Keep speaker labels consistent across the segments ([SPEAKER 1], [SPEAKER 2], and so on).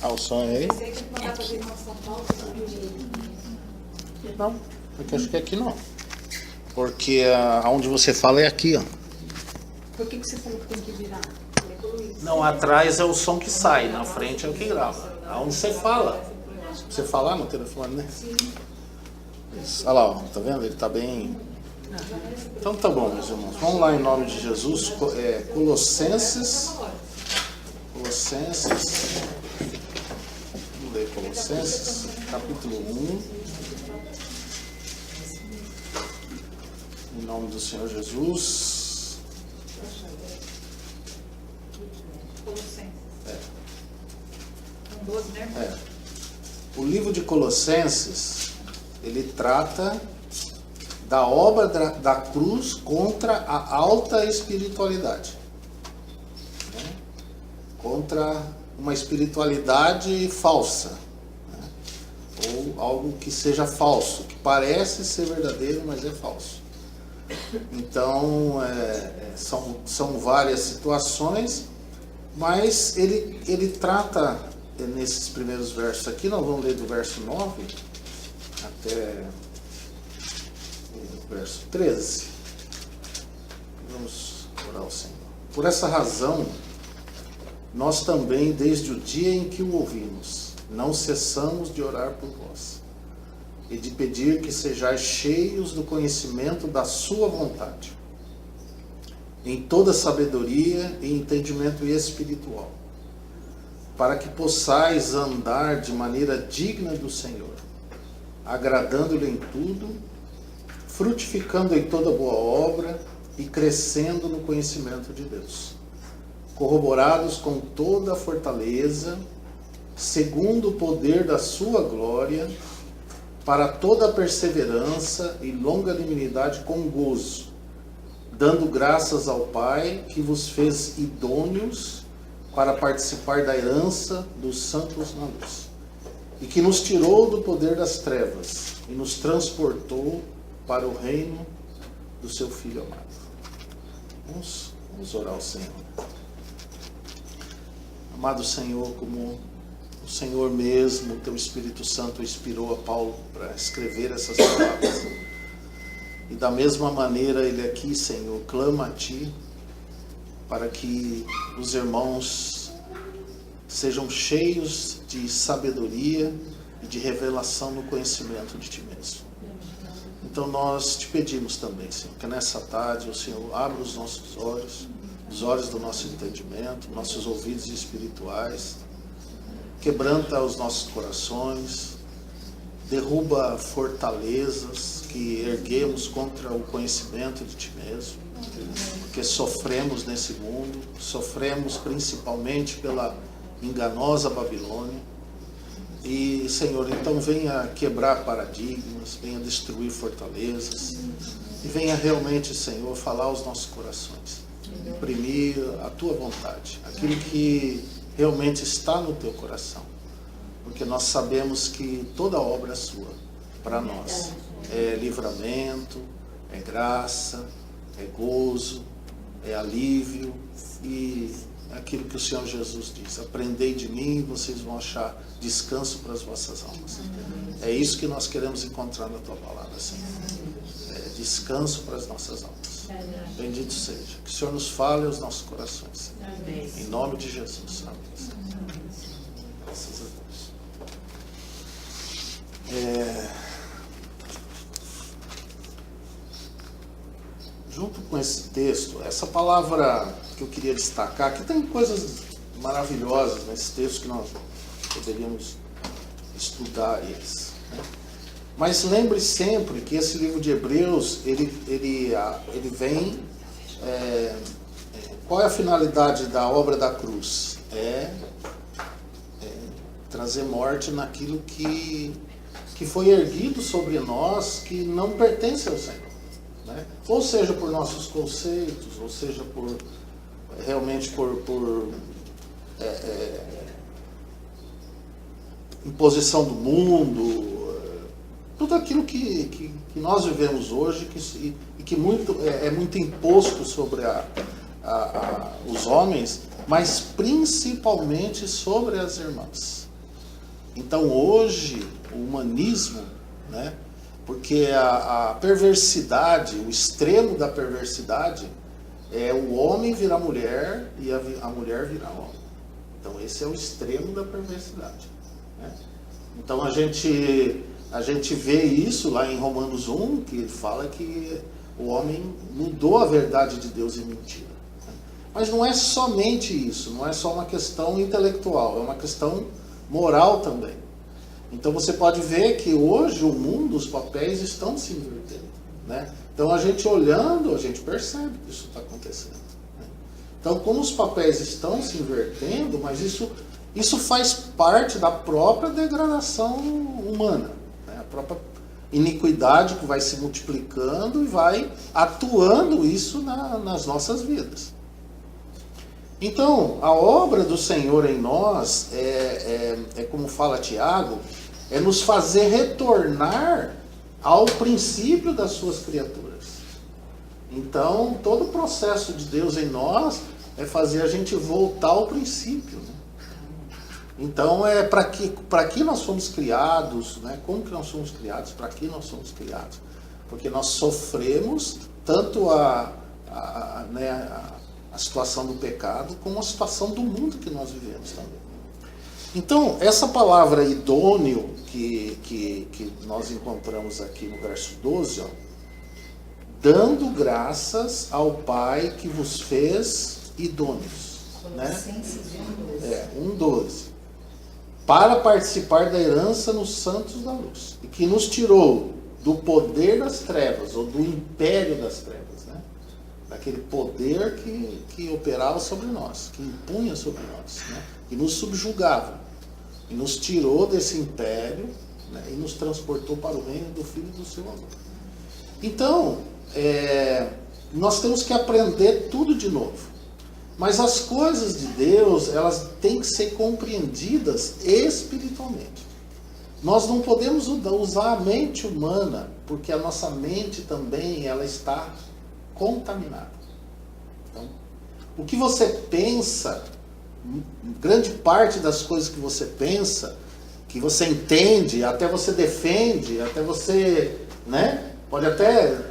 [SPEAKER 1] Ah, o som é aí?
[SPEAKER 2] Você tem que mandar para vir São Paulo.
[SPEAKER 1] Não, porque acho que aqui não. Porque aonde você fala é aqui, ó.
[SPEAKER 2] Por que você falou que tem que virar?
[SPEAKER 1] Não, atrás é o som que sai, na frente é o que grava. Aonde você fala. Você falar no telefone, né?
[SPEAKER 2] Sim.
[SPEAKER 1] Isso. Olha lá, ó, tá vendo? Ele tá bem... Então tá bom, meus irmãos. Vamos lá em nome de Jesus. Colossenses. Vamos ler Colossenses, capítulo 1. Em nome do Senhor Jesus.
[SPEAKER 2] Colossenses.
[SPEAKER 1] É.
[SPEAKER 2] 12, né?
[SPEAKER 1] É. O livro de Colossenses, ele trata da obra da cruz contra a alta espiritualidade, né? Contra uma espiritualidade falsa, né? Ou algo que seja falso, que parece ser verdadeiro, mas é falso. Então, são várias situações, mas ele trata, nesses primeiros versos aqui, nós vamos ler do verso 9 até o verso 13. Vamos orar ao Senhor. Por essa razão, nós também, desde o dia em que o ouvimos, não cessamos de orar por vós e de pedir que sejais cheios do conhecimento da sua vontade, em toda sabedoria e entendimento espiritual, para que possais andar de maneira digna do Senhor, agradando-lhe em tudo, frutificando em toda boa obra e crescendo no conhecimento de Deus, corroborados com toda a fortaleza, segundo o poder da sua glória, para toda a perseverança e longanimidade com gozo, dando graças ao Pai que vos fez idôneos para participar da herança dos santos na luz, e que nos tirou do poder das trevas e nos transportou para o reino do seu Filho amado. Vamos orar ao Senhor. Amado Senhor, como o Senhor mesmo, o Teu Espírito Santo inspirou a Paulo para escrever essas palavras, e da mesma maneira ele aqui, Senhor, clama a Ti para que os irmãos sejam cheios de sabedoria e de revelação no conhecimento de Ti mesmo. Então nós Te pedimos também, Senhor, que nessa tarde o Senhor abra os nossos olhos, os olhos do nosso entendimento, nossos ouvidos espirituais, quebranta os nossos corações, derruba fortalezas que erguemos contra o conhecimento de Ti mesmo, porque sofremos nesse mundo, sofremos principalmente pela enganosa Babilônia. E, Senhor, então venha quebrar paradigmas, venha destruir fortalezas, e venha realmente, Senhor, falar aos nossos corações, imprimir a Tua vontade, aquilo que realmente está no Teu coração, porque nós sabemos que toda obra é Sua, para nós, é livramento, é graça, é gozo, é alívio, e aquilo que o Senhor Jesus diz: aprendei de mim e vocês vão achar descanso para as vossas almas. É isso que nós queremos encontrar na Tua palavra, Senhor. É descanso para as nossas almas. Bendito seja. Que o Senhor nos fale aos nossos corações. Em nome de Jesus. Amém. Graças a Deus. Junto com esse texto, essa palavra que eu queria destacar, que tem coisas maravilhosas nesse texto que nós poderíamos estudar eles, né? Mas lembre sempre que esse livro de Hebreus, ele vem... qual é a finalidade da obra da cruz? Trazer morte naquilo que foi erguido sobre nós, que não pertence ao Senhor, né? Ou seja, por nossos conceitos, ou seja, realmente por imposição do mundo, tudo aquilo que nós vivemos hoje e que é muito imposto sobre os homens, mas principalmente sobre as irmãs. Então hoje o humanismo, né, porque a perversidade, o extremo da perversidade é o homem virar mulher e a mulher virar homem. Então esse é o extremo da perversidade, né? Então a gente vê isso lá em Romanos 1, que ele fala que o homem mudou a verdade de Deus em mentira. Mas não é somente isso, não é só uma questão intelectual, é uma questão moral também. Então você pode ver que hoje o mundo, os papéis estão se invertendo, né? Então a gente olhando, a gente percebe que isso está acontecendo, né? Então como os papéis estão se invertendo, mas isso faz parte da própria degradação humana, né? A própria iniquidade que vai se multiplicando e vai atuando isso nas nossas vidas. Então, a obra do Senhor em nós é como fala Tiago, é nos fazer retornar ao princípio das suas criaturas. Então, todo o processo de Deus em nós é fazer a gente voltar ao princípio, né? Então, é para que nós fomos criados, né? Como que nós somos criados? Para que nós somos criados? Porque nós sofremos tanto a situação do pecado, como a situação do mundo que nós vivemos também. Então, essa palavra idôneo que nós encontramos aqui no verso 12, ó, dando graças ao Pai que vos fez idôneos, né? 1:12. Para participar da herança nos santos da luz, e que nos tirou do poder das trevas, ou do império das trevas, né? Daquele poder que operava sobre nós, que impunha sobre nós, né? Que nos subjugava, e nos tirou desse império, né? E nos transportou para o reino do Filho do seu amor. Então, nós temos que aprender tudo de novo. Mas as coisas de Deus, elas têm que ser compreendidas espiritualmente. Nós não podemos usar a mente humana, porque a nossa mente também ela está contaminada. Então, o que você pensa, grande parte das coisas que você pensa, que você entende, até você defende, até você, né, pode até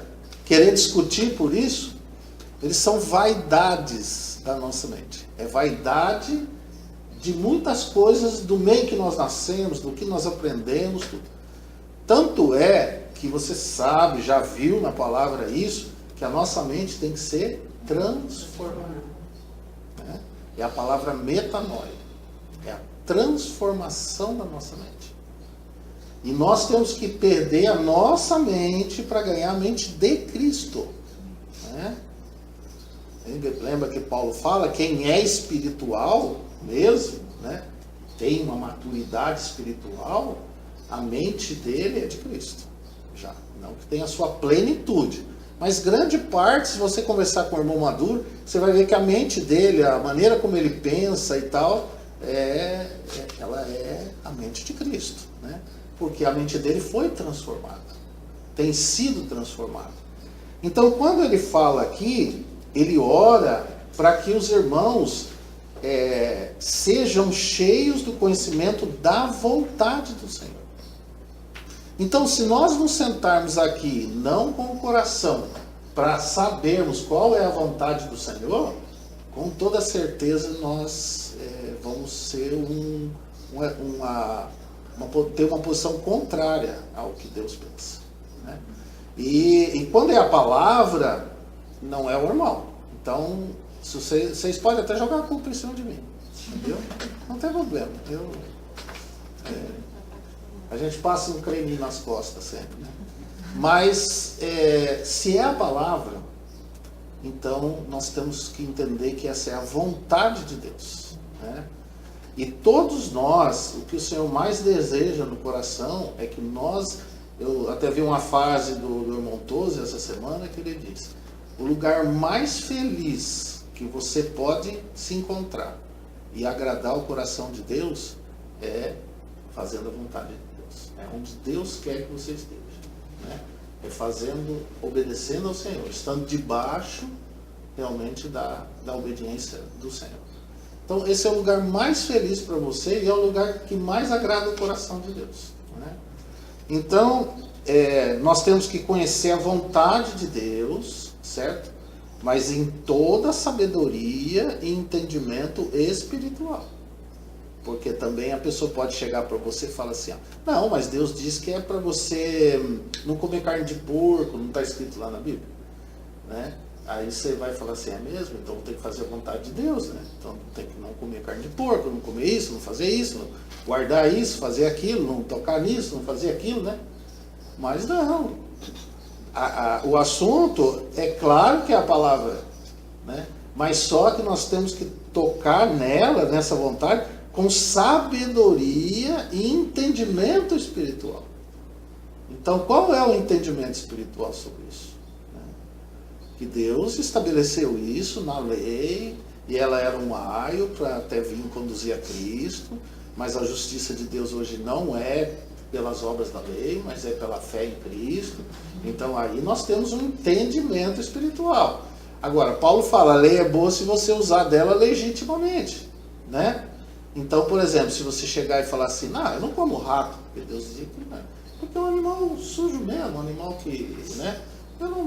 [SPEAKER 1] querer discutir por isso, eles são vaidades da nossa mente. É vaidade de muitas coisas do meio que nós nascemos, do que nós aprendemos, tudo. Tanto é que você sabe, já viu na palavra isso, que a nossa mente tem que ser transformada, né? É a palavra metanoia. É a transformação da nossa mente. E nós temos que perder a nossa mente para ganhar a mente de Cristo, né? Lembra que Paulo fala, quem é espiritual mesmo, né, tem uma maturidade espiritual, a mente dele é de Cristo. Já, não que tenha a sua plenitude. Mas grande parte, se você conversar com o irmão maduro, você vai ver que a mente dele, a maneira como ele pensa e tal, ela é a mente de Cristo, né? Porque a mente dele foi transformada, tem sido transformada. Então, quando ele fala aqui, ele ora para que os irmãos sejam cheios do conhecimento da vontade do Senhor. Então, se nós nos sentarmos aqui, não com o coração, para sabermos qual é a vontade do Senhor, com toda certeza nós vamos ser ter uma posição contrária ao que Deus pensa, né? E quando é a palavra, não é o normal. Então, vocês podem até jogar a culpa em cima de mim, entendeu? Não tem problema. A gente passa um creminho nas costas sempre, né? Mas, se é a palavra, então nós temos que entender que essa é a vontade de Deus, né? E todos nós, o que o Senhor mais deseja no coração é que eu até vi uma frase do irmão Toze essa semana que ele disse: o lugar mais feliz que você pode se encontrar e agradar o coração de Deus é fazendo a vontade de Deus. É onde Deus quer que você esteja, né? É obedecendo ao Senhor, estando debaixo realmente da obediência do Senhor. Então esse é o lugar mais feliz para você e é o lugar que mais agrada o coração de Deus. Né? Então nós temos que conhecer a vontade de Deus, certo? Mas em toda a sabedoria e entendimento espiritual. Porque também a pessoa pode chegar para você e falar assim, ó, não, mas Deus diz que é para você não comer carne de porco, não está escrito lá na Bíblia. Né? Aí você vai falar assim, é mesmo? Então tem que fazer a vontade de Deus, né? Então tem que não comer carne de porco, não comer isso, não fazer isso, não guardar isso, fazer aquilo, não tocar nisso, não fazer aquilo, né? Mas não. O assunto é claro que é a palavra, né? Mas só que nós temos que tocar nela, nessa vontade, com sabedoria e entendimento espiritual. Então, qual é o entendimento espiritual sobre isso? Que Deus estabeleceu isso na lei, e ela era um aio para até vir conduzir a Cristo, mas a justiça de Deus hoje não é pelas obras da lei, mas é pela fé em Cristo. Então aí nós temos um entendimento espiritual. Agora, Paulo fala, a lei é boa se você usar dela legitimamente, né? Então, por exemplo, se você chegar e falar assim, não, eu não como rato, porque Deus dizia que não é, porque é um animal sujo mesmo, um animal que, né?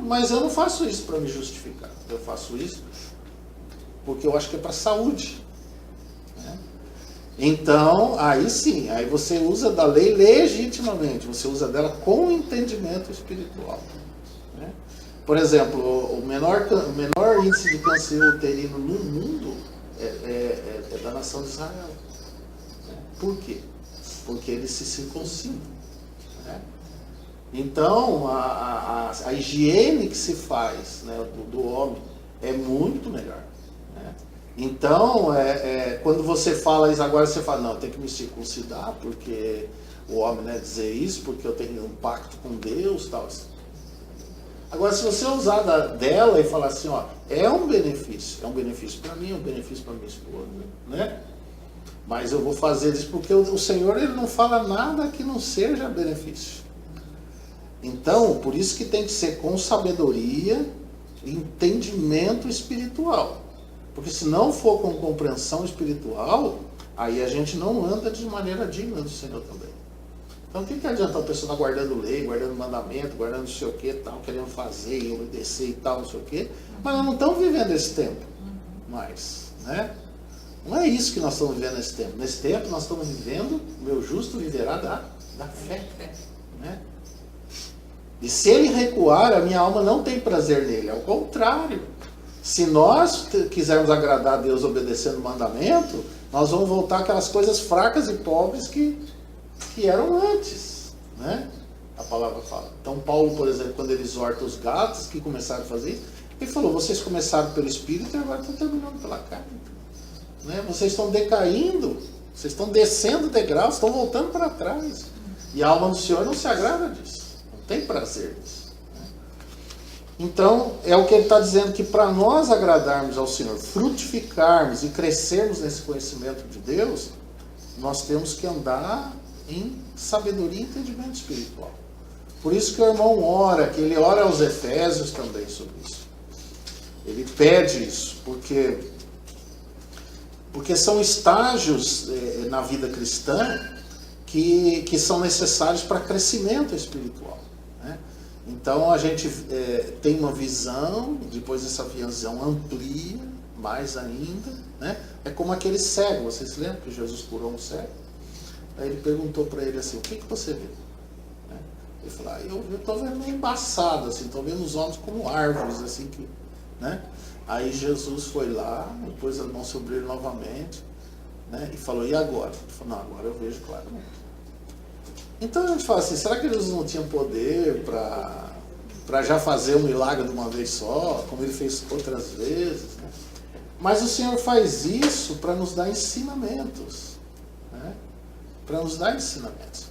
[SPEAKER 1] Mas eu não faço isso para me justificar. Eu faço isso porque eu acho que é para a saúde. Né? Então, aí sim, aí você usa da lei legitimamente, você usa dela com entendimento espiritual. Né? Por exemplo, o menor índice de câncer uterino no mundo é da nação de Israel. Né? Por quê? Porque eles se circuncidam. Né? Então, a higiene que se faz, né, do homem é muito melhor. Né? Então, quando você fala isso, agora você fala, não, tem que me circuncidar, porque o homem, né, dizer isso, porque eu tenho um pacto com Deus, tal. Agora, se você usar dela e falar assim, ó, é um benefício para mim, é um benefício para minha esposa, né? Mas eu vou fazer isso porque o Senhor, ele não fala nada que não seja benefício. Então, por isso que tem que ser com sabedoria e entendimento espiritual. Porque se não for com compreensão espiritual, aí a gente não anda de maneira digna do Senhor também. Então, o que adianta a pessoa estar guardando lei, guardando mandamento, guardando não sei o que, tal, querendo fazer e obedecer e tal, não sei o que, mas nós não estamos vivendo esse tempo mais, né? Não é isso que nós estamos vivendo nesse tempo. Nesse tempo nós estamos vivendo, o meu justo viverá da fé, né? E se ele recuar, a minha alma não tem prazer nele. Ao contrário, se nós quisermos agradar a Deus obedecendo o mandamento, nós vamos voltar àquelas coisas fracas e pobres que eram antes, né? A palavra fala. Então Paulo, por exemplo, quando ele exorta os gatos que começaram a fazer isso, ele falou, vocês começaram pelo Espírito e agora estão terminando pela carne. Né? Vocês estão decaindo, vocês estão descendo degraus, estão voltando para trás. E a alma do Senhor não se agrada disso. Tem prazer nisso. Né? Então, é o que ele está dizendo, que para nós agradarmos ao Senhor, frutificarmos e crescermos nesse conhecimento de Deus, nós temos que andar em sabedoria e entendimento espiritual. Por isso que o irmão ora, que ele ora aos Efésios também sobre isso. Ele pede isso, porque são estágios na vida cristã que são necessários para crescimento espiritual. Né? Então a gente tem uma visão, depois essa visão amplia mais ainda. Né? É como aquele cego, vocês lembram que Jesus curou um cego? Aí ele perguntou para ele assim, o que você vê? Né? Ele falou, eu estou vendo meio embaçado, assim, estou vendo os homens como árvores, assim, que, né? Aí Jesus foi lá, pôs a mão sobre ele novamente, né? E falou, e agora? Ele falou, não, agora eu vejo claramente. Então a gente fala assim, será que Jesus não tinha poder para já fazer um milagre de uma vez só, como ele fez outras vezes? Né? Mas o Senhor faz isso para nos dar ensinamentos. Né? Para nos dar ensinamentos.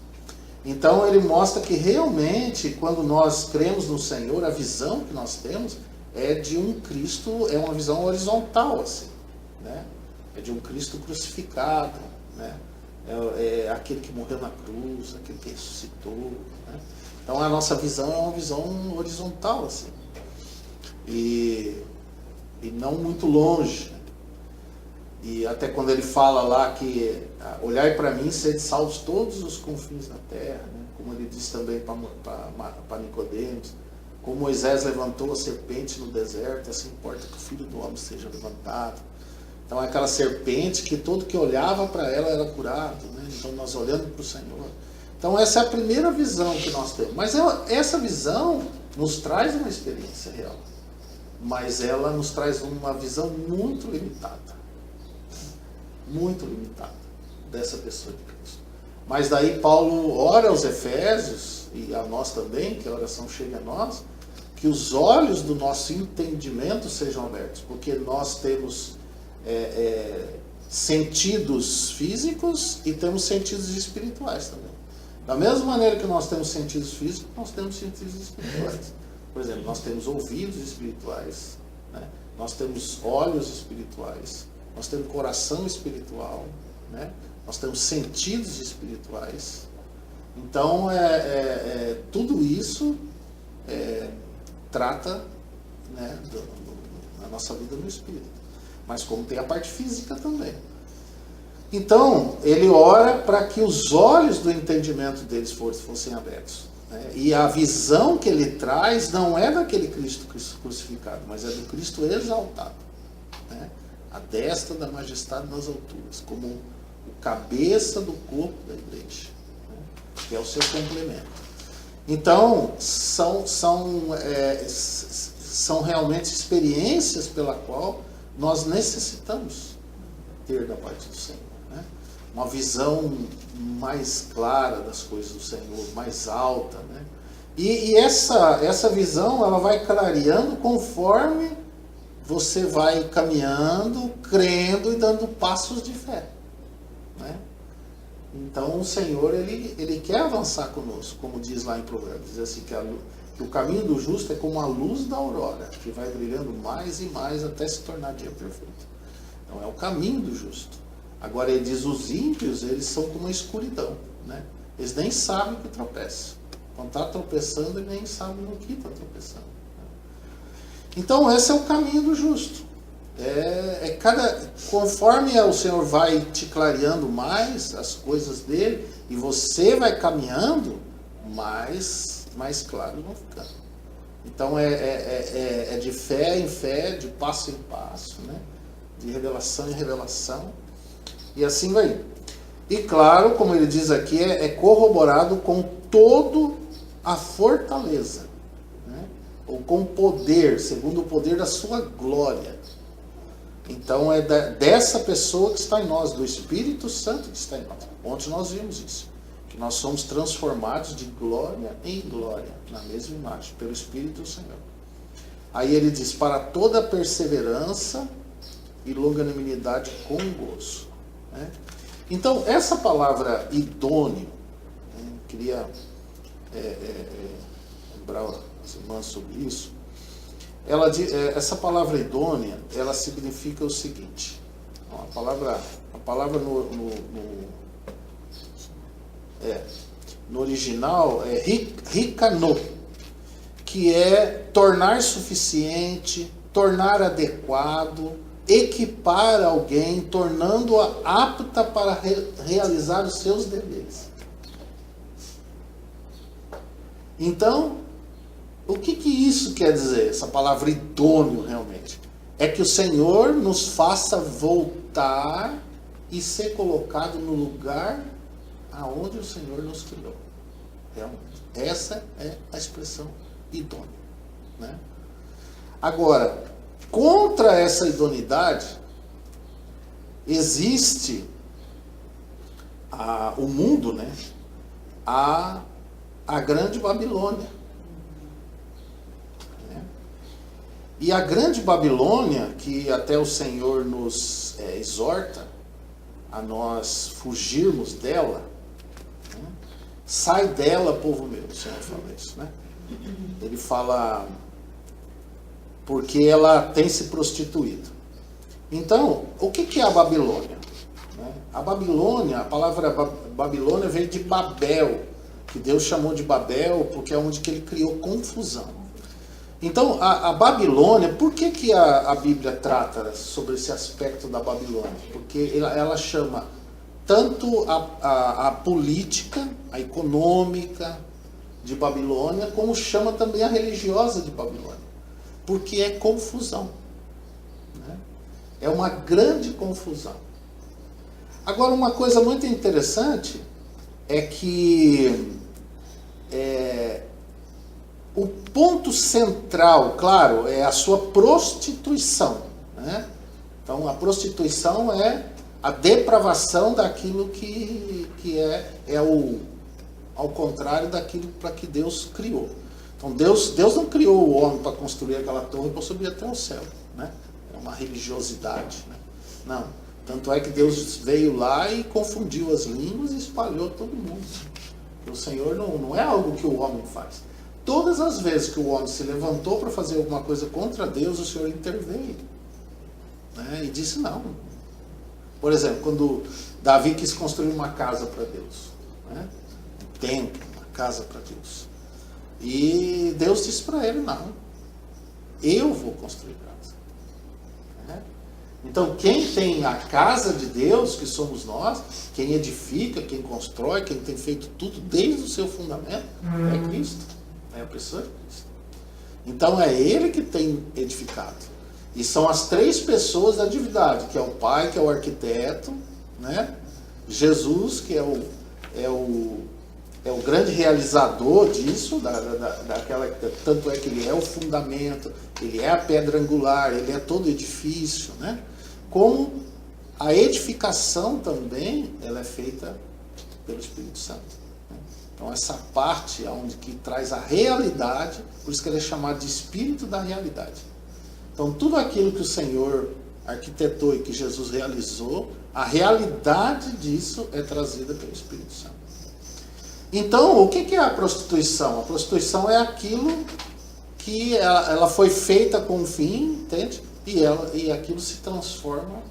[SPEAKER 1] Então ele mostra que realmente, quando nós cremos no Senhor, a visão que nós temos é de um Cristo, é uma visão horizontal, assim, né? É de um Cristo crucificado, né? É aquele que morreu na cruz, aquele que ressuscitou, né? Então a nossa visão é uma visão horizontal, assim, e não muito longe. E até quando ele fala lá que olhai para mim, sede salvos todos os confins da terra, né? Como ele diz também para Nicodemos, como Moisés levantou a serpente no deserto, assim importa que o Filho do Homem seja levantado. Então é aquela serpente que todo que olhava para ela era curado, né? Então nós olhando para o Senhor. Então essa é a primeira visão que nós temos. Mas essa visão nos traz uma experiência real. Mas ela nos traz uma visão muito limitada. Muito limitada dessa pessoa de Cristo. Mas daí Paulo ora aos Efésios, e a nós também, que a oração chega a nós, que os olhos do nosso entendimento sejam abertos, porque nós temos sentidos físicos e temos sentidos espirituais também. Da mesma maneira que nós temos sentidos físicos, nós temos sentidos espirituais. Por exemplo, nós temos ouvidos espirituais, né? Nós temos olhos espirituais, nós temos coração espiritual, né? Nós temos sentidos espirituais. Então, tudo isso trata, né, da nossa vida no espírito. Mas como tem a parte física também. Então, ele ora para que os olhos do entendimento deles fossem abertos, né? E a visão que ele traz não é daquele Cristo crucificado, mas é do Cristo exaltado, né? A destra da majestade nas alturas, como o cabeça do corpo da igreja, né? Que é o seu complemento. Então, são realmente experiências pela qual nós necessitamos ter da parte do Senhor, né? Uma visão mais clara das coisas do Senhor, mais alta, né? E essa visão ela vai clareando conforme você vai caminhando, crendo e dando passos de fé, né? Então o Senhor ele quer avançar conosco, como diz lá em Provérbios, diz assim que o caminho do justo é como a luz da aurora, que vai brilhando mais e mais até se tornar dia perfeito. Então é o caminho do justo. Agora ele diz, os ímpios, eles são como a escuridão, né? Eles nem sabem que tropeçam. Quando está tropeçando, ele nem sabe no que está tropeçando. Então esse é o caminho do justo. Conforme o Senhor vai te clareando mais as coisas dele, e você vai caminhando, mais claros vão ficando. Então é de fé em fé, de passo em passo, né? De revelação em revelação, e assim vai indo. E claro, como ele diz aqui, é corroborado com todo a fortaleza, né? Ou com poder, segundo o poder da sua glória. Então é dessa pessoa que está em nós, do Espírito Santo que está em nós. Ontem nós vimos isso, que nós somos transformados de glória em glória, na mesma imagem, pelo Espírito do Senhor. Aí ele diz, para toda perseverança e longanimidade com gozo, né? Então essa palavra idôneo, né? Queria lembrar as irmãs sobre isso. Essa palavra idônea, ela significa o seguinte, a palavra no original é ricano, que é tornar suficiente, tornar adequado, equipar alguém, tornando-a apta para realizar os seus deveres. Então, o que isso quer dizer, essa palavra idôneo realmente? É que o Senhor nos faça voltar e ser colocado no lugar aonde o Senhor nos criou. Realmente. Essa é a expressão idôneo, né? Agora, contra essa idoneidade, existe o mundo, né? A grande Babilônia. E a grande Babilônia, que até o Senhor nos exorta a nós fugirmos dela, né? Sai dela, povo meu, o Senhor fala isso, né? Ele fala, porque ela tem se prostituído. Então, o que é a Babilônia? A Babilônia, a palavra Babilônia veio de Babel, que Deus chamou de Babel, porque é onde que ele criou confusão. Então, a Babilônia, por que a Bíblia trata sobre esse aspecto da Babilônia? Porque ela chama tanto a política, a econômica de Babilônia, como chama também a religiosa de Babilônia. Porque é confusão. Né? É uma grande confusão. Agora, uma coisa muito interessante é que o ponto central, claro, é a sua prostituição. Né? Então, a prostituição é a depravação daquilo que é ao contrário daquilo para que Deus criou. Então, Deus não criou o homem para construir aquela torre para subir até o céu. Né? É uma religiosidade. Né? Não. Tanto é que Deus veio lá e confundiu as línguas e espalhou todo mundo. O Senhor não é algo que o homem faz. Todas as vezes que o homem se levantou para fazer alguma coisa contra Deus, o Senhor interveio. Né? E disse não. Por exemplo, quando Davi quis construir uma casa para Deus. Né? Um templo, uma casa para Deus. E Deus disse para ele, não. Eu vou construir casa. Né? Então, quem tem a casa de Deus, que somos nós, quem edifica, quem constrói, quem tem feito tudo desde o seu fundamento, é Cristo. É a pessoa de Cristo. Então é Ele que tem edificado. E são as três pessoas da divindade, que é o Pai, que é o arquiteto, né? Jesus, que é o grande realizador disso, tanto é que Ele é o fundamento, Ele é a pedra angular, Ele é todo edifício, né? Como a edificação também, ela é feita pelo Espírito Santo. Então essa parte onde que traz a realidade, por isso que ele é chamado de Espírito da realidade. Então tudo aquilo que o Senhor arquitetou e que Jesus realizou, a realidade disso é trazida pelo Espírito Santo. Então o que é a prostituição? A prostituição é aquilo que ela foi feita com um fim, entende? E aquilo se transforma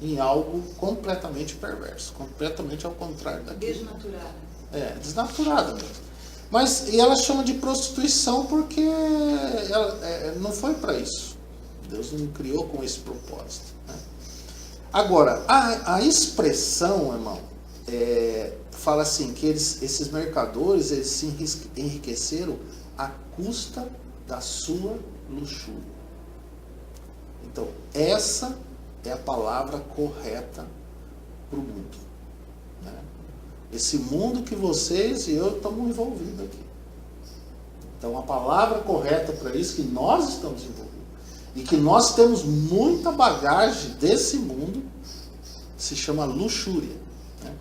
[SPEAKER 1] em algo completamente perverso, completamente ao contrário daquilo.
[SPEAKER 2] Desnaturado.
[SPEAKER 1] Desnaturada mesmo. Mas e ela chama de prostituição porque não foi para isso. Deus não criou com esse propósito. Né? Agora, a expressão, irmão, fala assim, que esses mercadores, eles se enriqueceram à custa da sua luxúria. Então, essa é a palavra correta para o mundo. Né? Esse mundo que vocês e eu estamos envolvidos aqui. Então a palavra correta para isso que nós estamos envolvidos. E que nós temos muita bagagem desse mundo, se chama luxúria. Né?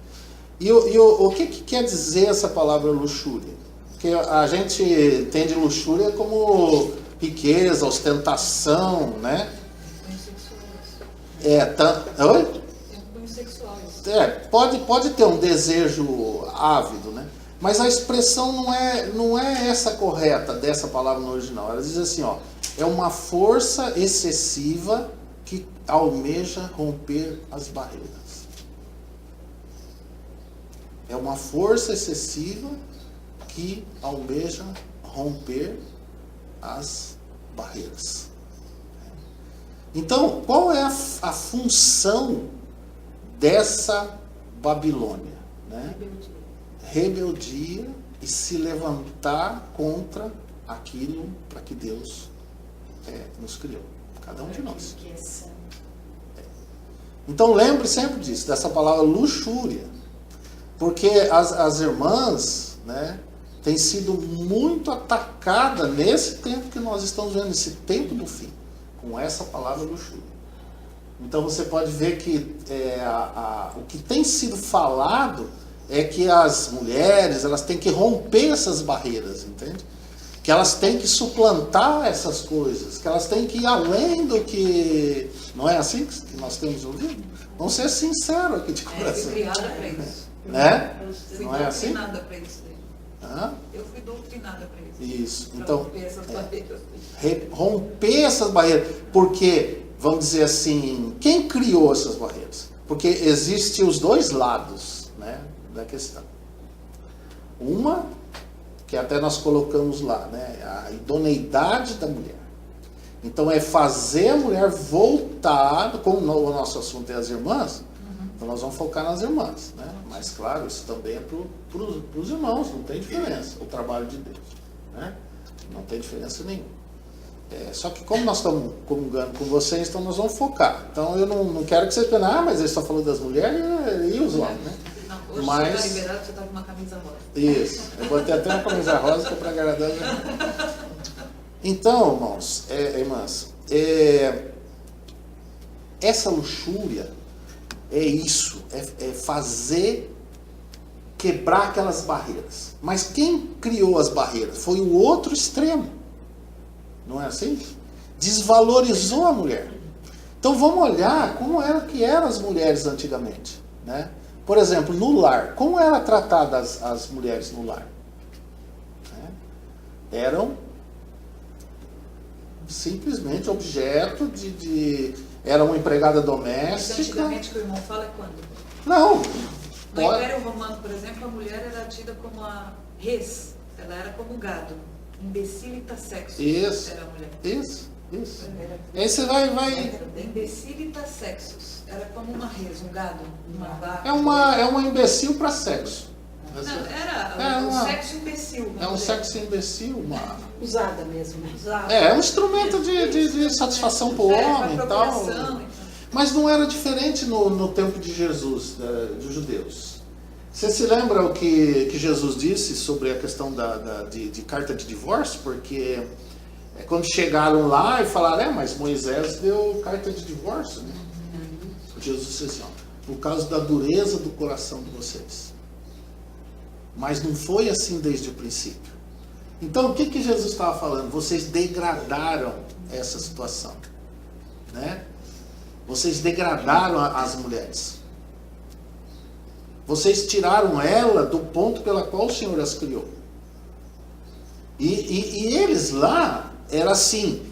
[SPEAKER 1] E o que quer dizer essa palavra luxúria? Porque a gente entende luxúria como riqueza, ostentação, né? Oi? Pode ter um desejo ávido, né? Mas a expressão não é essa correta dessa palavra no original. Ela diz assim, ó, é uma força excessiva que almeja romper as barreiras. É uma força excessiva que almeja romper as barreiras. Então, qual é a função dessa Babilônia? Né? Rebeldia e se levantar contra aquilo para que Deus nos criou. Cada um de nós. Então lembre sempre disso, dessa palavra luxúria. Porque as irmãs, né, têm sido muito atacadas nesse tempo que nós estamos vendo, nesse tempo do fim, com essa palavra luxúria. Então você pode ver que o que tem sido falado é que as mulheres, elas têm que romper essas barreiras, entende? Que elas têm que suplantar essas coisas, que elas têm que ir além do que... Não é assim que nós temos ouvido? Vamos ser sinceros aqui de coração.
[SPEAKER 2] Eu fui criada para isso.
[SPEAKER 1] Né?
[SPEAKER 2] Fui
[SPEAKER 1] Não é assim?
[SPEAKER 2] doutrinada para isso. Eu fui doutrinada para isso.
[SPEAKER 1] Isso. Então,
[SPEAKER 2] romper essas barreiras.
[SPEAKER 1] Romper essas barreiras. Porque, vamos dizer assim, quem criou essas barreiras? Porque existem os dois lados, né, da questão. Uma que até nós colocamos lá, né? A idoneidade da mulher. Então é fazer a mulher voltar, como o nosso assunto é as irmãs, então nós vamos focar nas irmãs, né? Mas claro, isso também é para os irmãos, não tem diferença, o trabalho de Deus, né? Não tem diferença nenhuma. Só que como nós estamos comungando com vocês, então nós vamos focar. Então eu não quero que vocês pensem, mas eles estão falando das mulheres e os homens, né?
[SPEAKER 2] Não, hoje
[SPEAKER 1] mas
[SPEAKER 2] você está liberado, você está com uma camisa rosa.
[SPEAKER 1] Isso, eu botei até uma camisa rosa que é para agradar os irmãos. Então, irmãos, irmãs, essa luxúria é isso, é fazer quebrar aquelas barreiras. Mas quem criou as barreiras? Foi o outro extremo. Não é assim? Desvalorizou a mulher. Então vamos olhar como eram as mulheres antigamente, né? Por exemplo, no lar, como eram tratadas as mulheres no lar? Eram simplesmente objeto era uma empregada doméstica.
[SPEAKER 2] Mas antigamente que o irmão fala é quando?
[SPEAKER 1] Não.
[SPEAKER 2] No Império Romano, por exemplo, a mulher era tida como a res, ela era como gado. Imbecilita sexo.
[SPEAKER 1] Isso.
[SPEAKER 2] Era a mulher.
[SPEAKER 1] Isso. Aí você vai.
[SPEAKER 2] Imbecilita sexus. Era como uma res, um gado, uma vaca.
[SPEAKER 1] É uma imbecil para sexo.
[SPEAKER 2] Não, era um sexo imbecil.
[SPEAKER 1] É um sexo imbecil,
[SPEAKER 3] usada mesmo. Usada.
[SPEAKER 1] É um instrumento de satisfação para o homem e tal. Mas não era diferente no tempo de Jesus, dos judeus. Você se lembra o que Jesus disse sobre a questão de carta de divórcio? Porque quando chegaram lá e falaram, mas Moisés deu carta de divórcio, né? Jesus disse assim, por causa da dureza do coração de vocês. Mas não foi assim desde o princípio. Então, o que Jesus estava falando? Vocês degradaram essa situação, né? Vocês degradaram as mulheres. Vocês tiraram ela do ponto pela qual o Senhor as criou. E eles lá, era assim,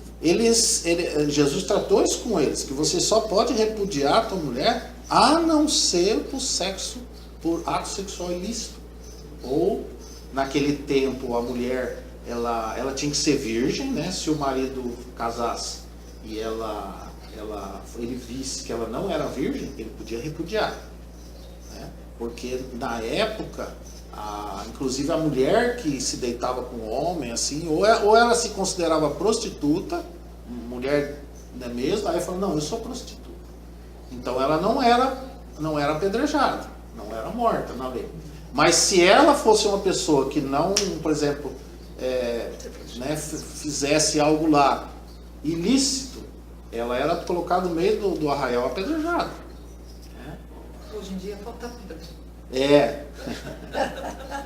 [SPEAKER 1] Jesus tratou isso com eles, que você só pode repudiar a tua mulher a não ser por ato sexual ilícito. Ou, naquele tempo, a mulher, ela tinha que ser virgem, né? Se o marido casasse e ele visse que ela não era virgem, ele podia repudiar, né? Porque, na época, inclusive a mulher que se deitava com o homem, assim, ou ela se considerava prostituta, mulher mesmo, aí falou, não, eu sou prostituta. Então, ela não era apedrejada, não era morta na lei. Mas se ela fosse uma pessoa que não, por exemplo, fizesse algo lá ilícito, ela era colocada no meio do arraial apedrejado.
[SPEAKER 2] Hoje em dia falta pedra.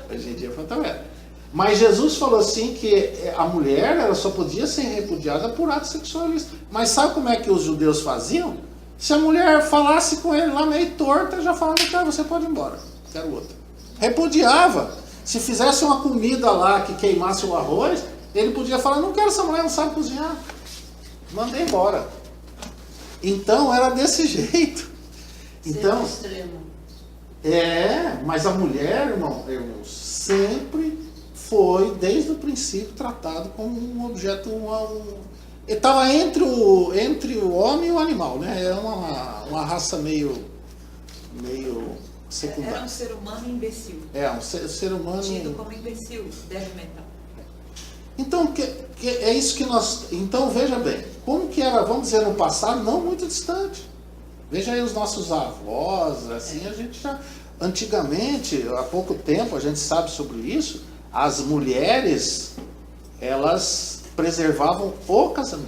[SPEAKER 1] Hoje em dia falta pedra. Mas Jesus falou assim que a mulher ela só podia ser repudiada por ato sexual ilícito. Mas sabe como é que os judeus faziam? Se a mulher falasse com ele lá meio torta, já falava, cara, você pode ir embora, quero outra. Repudiava. Se fizesse uma comida lá que queimasse o arroz, ele podia falar, não quero essa mulher, não sabe cozinhar. Mandei embora. Então era desse jeito. Então, mas a mulher, irmãos, sempre foi, desde o princípio, tratado como um objeto, estava entre o homem e o animal, né? É uma raça meio secundária.
[SPEAKER 2] Era um ser humano imbecil.
[SPEAKER 1] Um ser humano...
[SPEAKER 2] Tido como imbecil, débil mental.
[SPEAKER 1] Então, é isso que nós... Então, veja bem, como que era, vamos dizer, no passado, não muito distante. Veja aí os nossos avós, assim, a gente já... Antigamente, há pouco tempo, a gente sabe sobre isso, as mulheres, elas preservavam o casamento.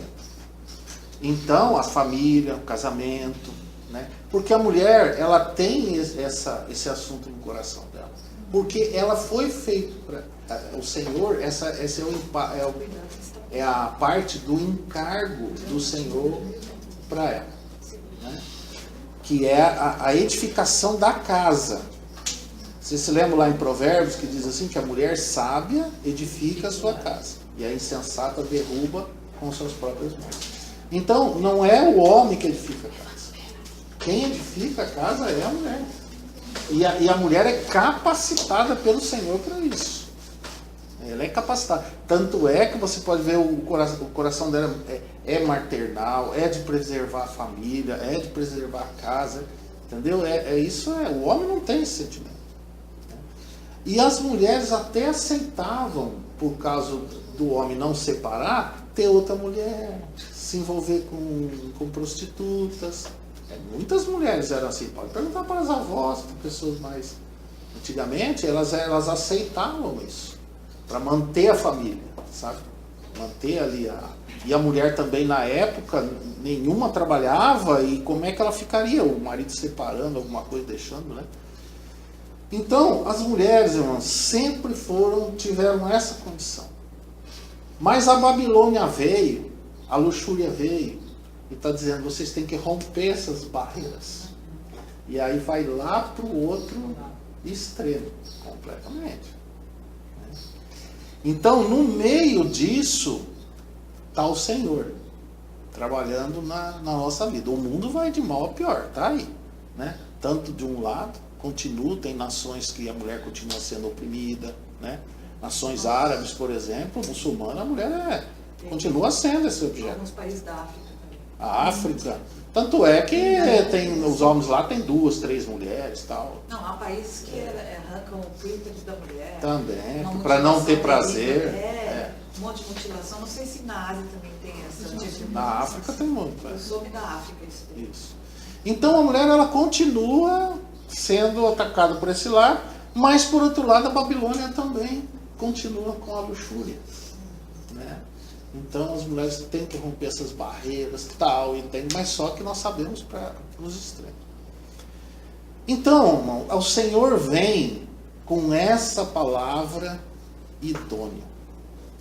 [SPEAKER 1] Então, a família, o casamento, né? Porque a mulher, ela tem esse assunto no coração dela. Porque ela foi feita para... O Senhor, essa é a parte do encargo do Senhor para ela, né? Que é a edificação da casa. Você se lembra lá em Provérbios que diz assim, que a mulher sábia edifica a sua casa e a insensata derruba com suas próprias mãos. Então, não é o homem que edifica a casa. Quem edifica a casa é a mulher. E a mulher é capacitada pelo Senhor para isso. Ela é capacitada. Tanto é que você pode ver o coração dela é maternal, é de preservar a família, é de preservar a casa. Entendeu? O homem não tem esse sentimento. Né? E as mulheres até aceitavam, por causa do homem não separar, ter outra mulher, se envolver com prostitutas. Muitas mulheres eram assim. Pode perguntar para as avós, para pessoas mais... Antigamente, elas aceitavam isso, para manter a família, sabe? Manter ali E a mulher também, na época, nenhuma trabalhava, e como é que ela ficaria? O marido separando alguma coisa, deixando, né? Então, as mulheres, irmãos, sempre tiveram essa condição. Mas a Babilônia veio, a luxúria veio, e está dizendo, vocês têm que romper essas barreiras. E aí vai lá para o outro extremo, completamente. Então, no meio disso, está o Senhor, trabalhando na nossa vida. O mundo vai de mal a pior, está aí. Né? Tanto de um lado, tem nações que a mulher continua sendo oprimida, né? Nações árabes, por exemplo, muçulmana, a mulher continua sendo esse objeto.
[SPEAKER 2] Alguns países da África também.
[SPEAKER 1] A África. Tanto é que os homens lá têm 2, 3 mulheres e tal.
[SPEAKER 2] Não, há países que arrancam o clítoris da mulher.
[SPEAKER 1] Também, para não ter prazer.
[SPEAKER 2] Um monte de mutilação. Não sei se na Ásia também tem essa.
[SPEAKER 1] Na África tem muito.
[SPEAKER 2] Eu soube da África isso.
[SPEAKER 1] Isso. Então a mulher, ela continua sendo atacada por esse lado, mas por outro lado a Babilônia também continua com a luxúria. Né? Então as mulheres têm que romper essas barreiras, mas só que nós sabemos para os extremos. Então, irmão, o Senhor vem com essa palavra idônea.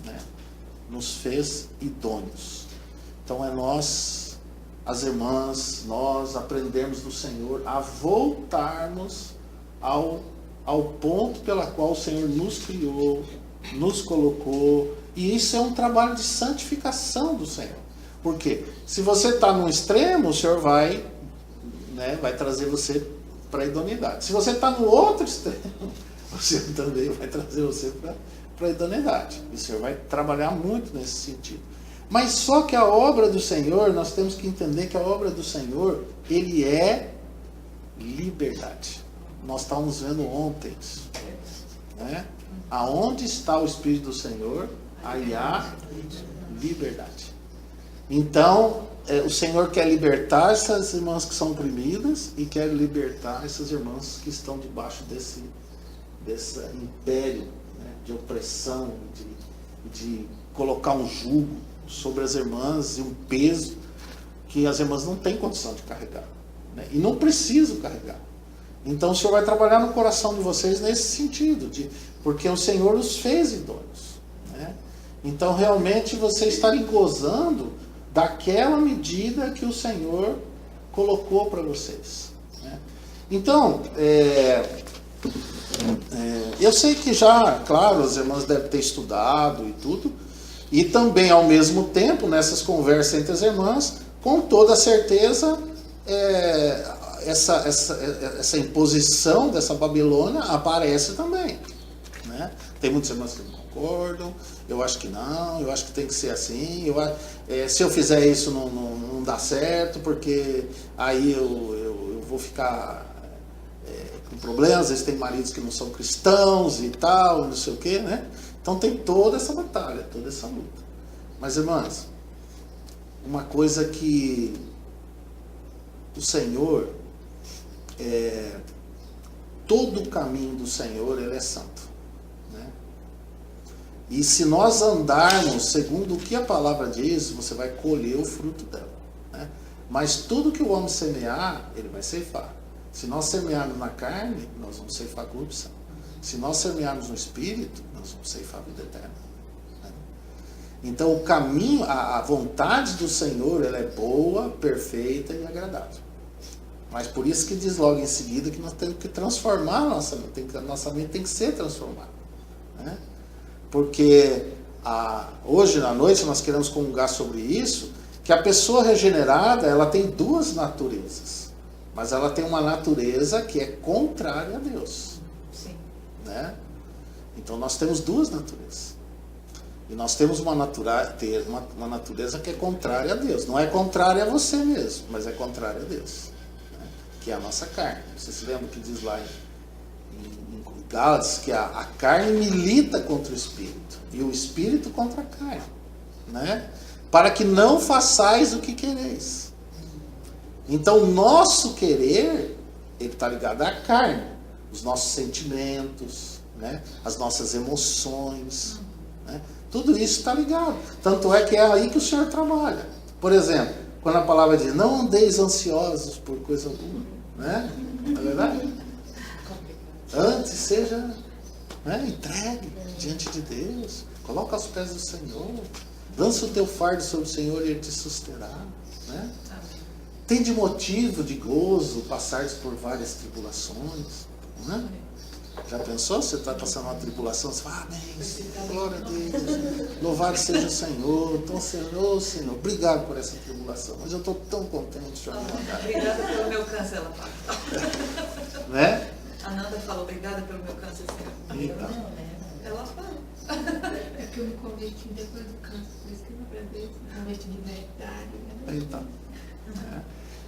[SPEAKER 1] Né? Nos fez idôneos. Então é nós, as irmãs, nós aprendermos do Senhor a voltarmos ao ponto pela qual o Senhor nos criou, nos colocou. E isso é um trabalho de santificação do Senhor. Por quê? Se você está num extremo, o Senhor vai trazer você para a idoneidade. Se você está no outro extremo, o Senhor também vai trazer você para a idoneidade. O Senhor vai trabalhar muito nesse sentido. Mas só que a obra do Senhor, nós temos que entender que a obra do Senhor, ele é liberdade. Nós estávamos vendo ontem isso. Né? Aonde está o Espírito do Senhor, aí há liberdade. Então, o Senhor quer libertar essas irmãs que são oprimidas e quer libertar essas irmãs que estão debaixo desse império, né, de opressão, de colocar um jugo sobre as irmãs e um peso que as irmãs não têm condição de carregar. Né, e não precisam carregar. Então o Senhor vai trabalhar no coração de vocês nesse sentido, porque o Senhor os fez idôneos. Né? Então realmente vocês estarem gozando daquela medida que o Senhor colocou para vocês. Né? Então, eu sei que já, claro, as irmãs devem ter estudado e tudo, e também ao mesmo tempo, nessas conversas entre as irmãs, com toda certeza, essa imposição dessa Babilônia aparece também. Né? Tem muitas irmãs que não concordam, eu acho que não, eu acho que tem que ser assim, se eu fizer isso não dá certo, porque aí eu vou ficar com problemas, às vezes tem maridos que não são cristãos e tal, não sei o quê, né? Então tem toda essa batalha, toda essa luta. Mas irmãs, uma coisa que o Senhor, todo o caminho do Senhor, ele é santo. Né? E se nós andarmos segundo o que a palavra diz, você vai colher o fruto dela. Né? Mas tudo que o homem semear, ele vai ceifar. Se nós semearmos na carne, nós vamos ceifar a corrupção. Se nós semearmos no Espírito, nós vamos ceifar a vida eterna. Né? Então o caminho, a vontade do Senhor, ela é boa, perfeita e agradável. Mas por isso que diz logo em seguida que nós temos que transformar a nossa mente, nossa mente tem que ser transformada. Né? Porque hoje à noite nós queremos comungar sobre isso, que a pessoa regenerada, ela tem 2 naturezas. Mas ela tem uma natureza que é contrária a Deus.
[SPEAKER 2] Sim.
[SPEAKER 1] Né? Então nós temos 2 naturezas. E nós temos uma natureza que é contrária a Deus. Não é contrária a você mesmo, mas é contrária a Deus, né? Que é a nossa carne. Você se lembra que diz lá em Gálatas que a carne milita contra o Espírito e o Espírito contra a carne, né? Para que não façais o que quereis. Então, o nosso querer, ele está ligado à carne, os nossos sentimentos, né? As nossas emoções, né? Tudo isso está ligado. Tanto é que é aí que o Senhor trabalha. Por exemplo, quando a palavra diz, não andeis ansiosos por coisa alguma, né? Não é verdade? Antes seja, né, entregue diante de Deus. Coloca aos pés do Senhor. Lança o teu fardo sobre o Senhor e Ele te susterá, né? Tem de motivo de gozo passares por várias tribulações, né? Já pensou? Você está passando uma tribulação, você fala, amém, glória a Deus, louvado seja o Senhor. Então, Senhor, Senhor, obrigado por essa tribulação, mas eu estou tão contente, Senhor.
[SPEAKER 2] Obrigada pelo meu câncer, ela fala.
[SPEAKER 1] Né?
[SPEAKER 2] A Nanda fala, obrigada pelo meu câncer, Senhor.
[SPEAKER 1] Então,
[SPEAKER 2] Ela fala.
[SPEAKER 4] É que eu me converti depois do câncer, por isso que eu agradeço, converti de verdade. Né?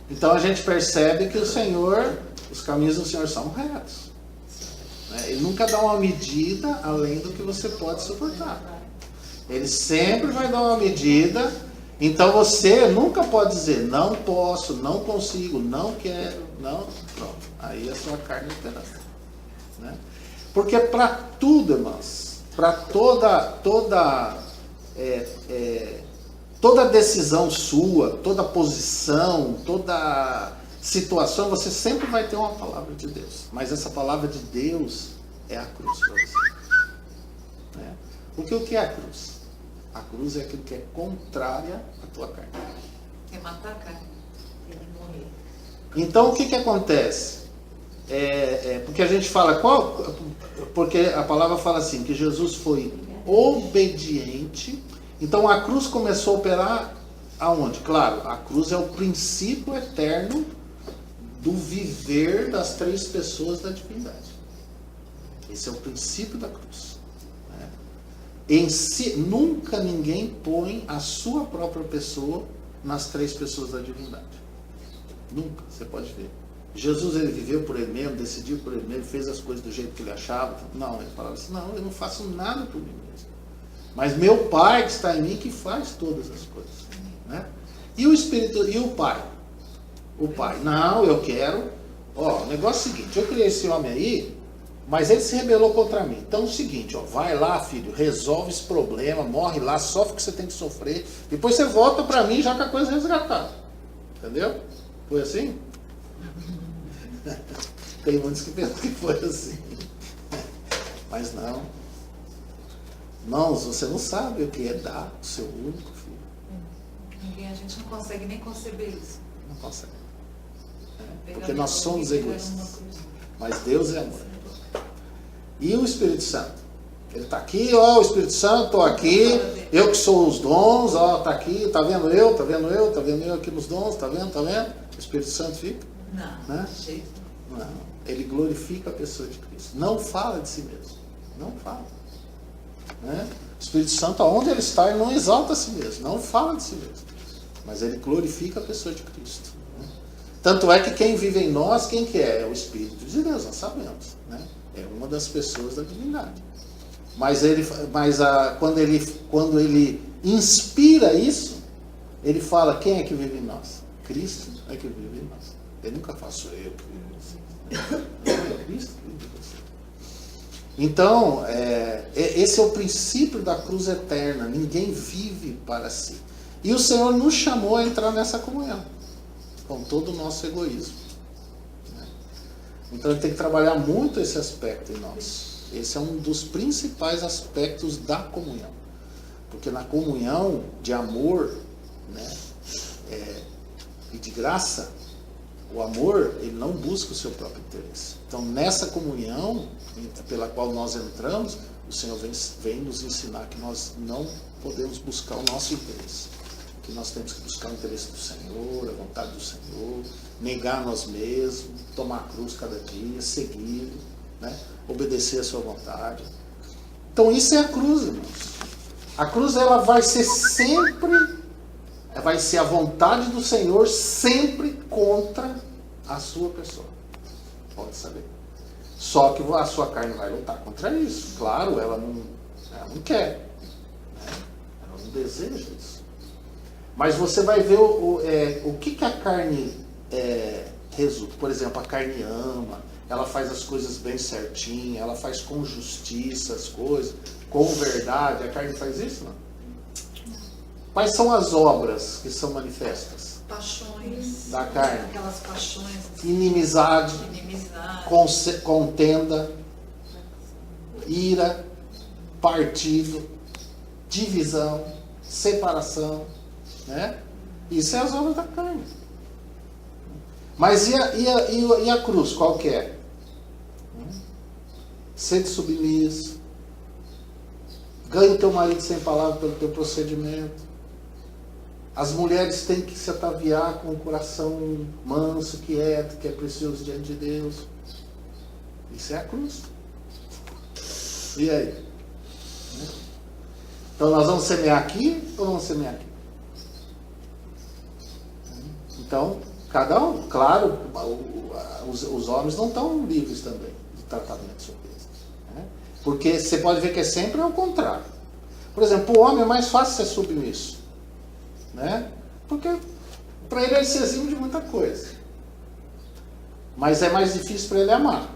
[SPEAKER 1] Então a gente percebe que o Senhor, os caminhos do Senhor são retos, né? Ele nunca dá uma medida além do que você pode suportar. Ele sempre vai dar uma medida. Então você nunca pode dizer, não posso, não consigo, não quero, não. Pronto. Aí a sua carne é pedaço, né? Porque para tudo, irmãos, para toda decisão sua, toda posição, toda situação, você sempre vai ter uma palavra de Deus. Mas essa palavra de Deus é a cruz para você, né? Porque o que é a cruz? A cruz é aquilo que é contrária à tua carne.
[SPEAKER 2] É matar a carne. Ele morrer.
[SPEAKER 1] Então o que acontece? Porque a gente fala, porque a palavra fala assim, que Jesus foi obediente. Então a cruz começou a operar aonde? Claro, a cruz é o princípio eterno do viver das três pessoas da divindade. Esse é o princípio da cruz, né? Em si, nunca ninguém põe a sua própria pessoa nas três pessoas da divindade. Nunca, você pode ver. Jesus, ele viveu por ele mesmo, decidiu por ele mesmo, fez as coisas do jeito que ele achava. Não, ele falava assim, não, eu não faço nada por mim mesmo. Mas meu Pai que está em mim que faz todas as coisas, né? E o Espírito, e o Pai? O Pai, não, eu quero. Ó, o negócio é o seguinte, eu criei esse homem aí, mas ele se rebelou contra mim. Então é o seguinte, ó, vai lá, filho, resolve esse problema, morre lá, sofre o que você tem que sofrer, depois você volta para mim já com a coisa resgatada. Entendeu? Foi assim? Tem muitos que pensam que foi assim. Mas não. Irmãos, você não sabe o que é dar o seu único filho.
[SPEAKER 2] A gente não consegue nem conceber isso.
[SPEAKER 1] Não consegue. Porque nós somos egoístas. Mas Deus é amor. E o Espírito Santo? Ele está aqui, ó, o Espírito Santo, estou aqui, eu que sou os dons, ó, está aqui, está vendo eu, está vendo eu, está vendo eu aqui nos dons, está vendo, está vendo? O Espírito Santo fica?
[SPEAKER 2] Não,
[SPEAKER 1] né?
[SPEAKER 2] de jeito nenhum.
[SPEAKER 1] Não, ele glorifica a pessoa de Cristo. Não fala de si mesmo. Não fala. Né? O Espírito Santo, aonde ele está, ele não exalta a si mesmo. Não fala de si mesmo. Mas ele glorifica a pessoa de Cristo. Né? Tanto é que quem vive em nós, quem que é? É o Espírito de Deus, nós sabemos. Né? É uma das pessoas da divindade. Quando ele inspira isso, ele fala, quem é que vive em nós? Cristo é que vive em nós. Ele nunca fala, sou eu que vivo em você. É Cristo que vive em você. Então, esse é o princípio da cruz eterna. Ninguém vive para si. E o Senhor nos chamou a entrar nessa comunhão, com todo o nosso egoísmo. Né? Então, ele tem que trabalhar muito esse aspecto em nós. Esse é um dos principais aspectos da comunhão. Porque na comunhão de amor, né, e de graça, o amor, ele não busca o seu próprio interesse. Então, nessa comunhão pela qual nós entramos, o Senhor vem nos ensinar que nós não podemos buscar o nosso interesse. Que nós temos que buscar o interesse do Senhor, a vontade do Senhor, negar nós mesmos, tomar a cruz cada dia, segui-lo, né? Obedecer a sua vontade. Então isso é a cruz, irmãos. A cruz ela vai ser sempre, vai ser a vontade do Senhor sempre contra a sua pessoa. Pode saber. Só que a sua carne vai lutar contra isso. Claro, ela não quer. Né? Ela não deseja isso. Mas você vai ver o que a carne resulta. Por exemplo, a carne ama, ela faz as coisas bem certinho, ela faz com justiça as coisas, com verdade. A carne faz isso, não? Quais são as obras que são manifestas?
[SPEAKER 2] Paixões.
[SPEAKER 1] Da carne.
[SPEAKER 2] Aquelas paixões.
[SPEAKER 1] Inimizade, contenda, ira, partido, divisão, separação, né? Isso é as obras da carne. Mas e a cruz, qual que é? Sede submisso, ganha o teu marido sem palavra pelo teu procedimento. As mulheres têm que se ataviar com o coração manso, quieto, que é precioso diante de Deus. Isso é a cruz. E aí? Então nós vamos semear aqui ou vamos semear aqui? Então, cada um, claro, os homens não estão livres também de tratamento sobre isso. Né? Porque você pode ver que é sempre ao contrário. Por exemplo, o homem é mais fácil ser submisso. Né? Porque para ele se exime de muita coisa. Mas é mais difícil para ele amar.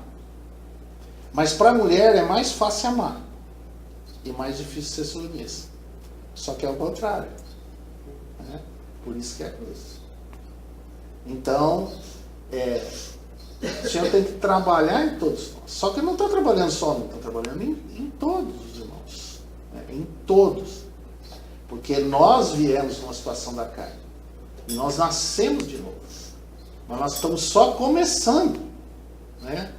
[SPEAKER 1] Mas para a mulher é mais fácil amar. E mais difícil ser submissa. Só que é o contrário. Né? Por isso que é cruz. Então, o Senhor tem que trabalhar em todos nós. Só que ele não está trabalhando só, não está trabalhando em todos os irmãos. Né? Em todos. Porque nós viemos numa situação da carne. E nós nascemos de novo. Mas nós estamos só começando. Né?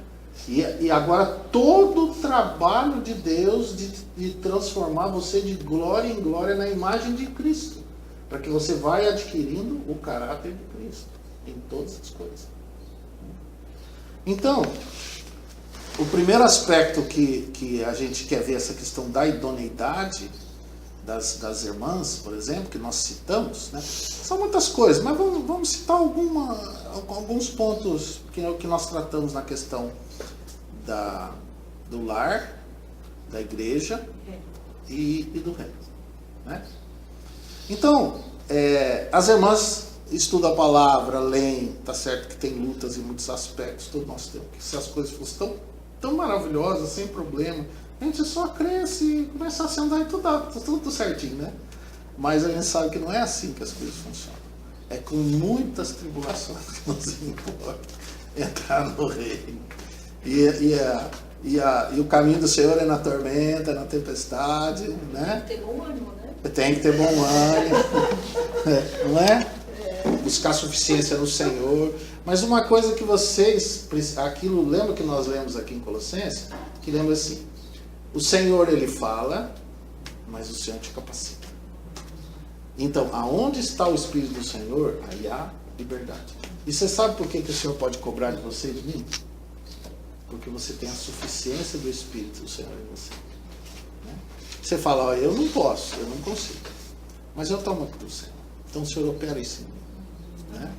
[SPEAKER 1] E agora todo o trabalho de Deus de transformar você de glória em glória na imagem de Cristo. Para que você vá adquirindo o caráter de Cristo. Em todas as coisas. Então, o primeiro aspecto que a gente quer ver, essa questão da idoneidade das irmãs, por exemplo, que nós citamos, né? São muitas coisas, mas vamos citar alguns pontos que nós tratamos na questão do lar, da igreja e do reino. Né? Então, as irmãs estudam a palavra, leem, tá certo que tem lutas em muitos aspectos, todos nós temos. Se as coisas fossem tão maravilhosas, sem problema, a gente só cresce e começa a se andar e tudo certinho, né? Mas a gente sabe que não é assim que as coisas funcionam. É com muitas tribulações que nós vamos entrar no reino. E o caminho do Senhor é na tormenta, na tempestade, né?
[SPEAKER 3] Tem que ter bom ânimo, né?
[SPEAKER 1] Tem que ter bom ânimo, não é? Buscar suficiência no Senhor. Mas uma coisa que vocês, lembra que nós lemos aqui em Colossenses? Que lembra assim, o Senhor ele fala, mas o Senhor te capacita. Então, aonde está o Espírito do Senhor, aí há liberdade. E você sabe por que o Senhor pode cobrar de você e de mim? Porque você tem a suficiência do Espírito do Senhor em você. Né? Você fala, eu não posso, eu não consigo. Mas eu tomo aqui do Senhor. Então o Senhor opera isso em mim. Né?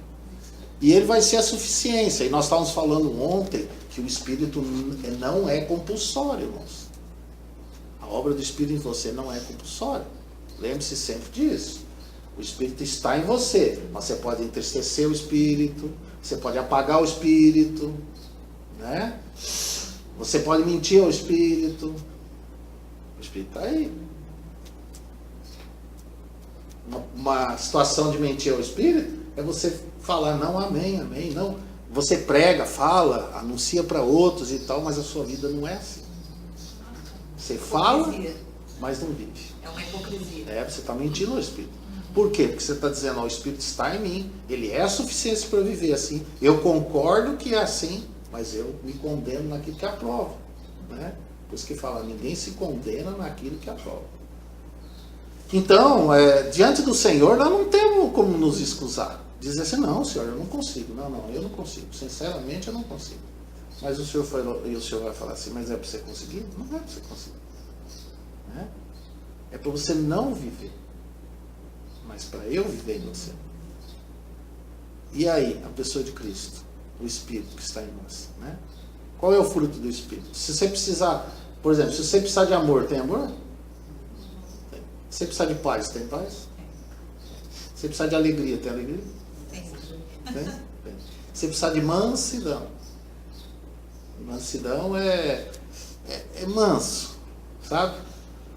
[SPEAKER 1] E ele vai ser a suficiência. E nós estávamos falando ontem que o Espírito não é compulsório, irmãos. A obra do Espírito em você não é compulsória. Lembre-se sempre disso. O Espírito está em você. Você pode entristecer o Espírito, você pode apagar o Espírito, né? Você pode mentir ao Espírito. O Espírito está aí. Uma situação de mentir ao Espírito é você falar não, amém, amém, não. Você prega, fala, anuncia para outros e tal, mas a sua vida não é assim. Você fala, mas não vive.
[SPEAKER 2] É uma hipocrisia.
[SPEAKER 1] Você está mentindo ao Espírito. Por quê? Porque você está dizendo, o Espírito está em mim, ele é a suficiência para viver assim. Eu concordo que é assim, mas eu me condeno naquilo que aprovo. Né? Por isso que fala, ninguém se condena naquilo que aprova. Então, diante do Senhor, nós não temos como nos excusar. Dizer assim, não, Senhor, eu não consigo. Não, eu não consigo. Sinceramente, eu não consigo. Mas o Senhor falou, e o Senhor vai falar assim, mas é para você conseguir? Não é para você conseguir. Né? É É para você não viver, mas para eu viver em você. E aí, a pessoa de Cristo, o Espírito que está em nós, né? Qual é o fruto do Espírito? Se você precisar, por exemplo, se você precisar de amor, tem amor? Tem. Se você precisar de paz, tem paz? Se você precisar de alegria, tem alegria?
[SPEAKER 2] Tem.
[SPEAKER 1] Tem? Tem. Se você precisar de mansidão, mansidão é manso, sabe?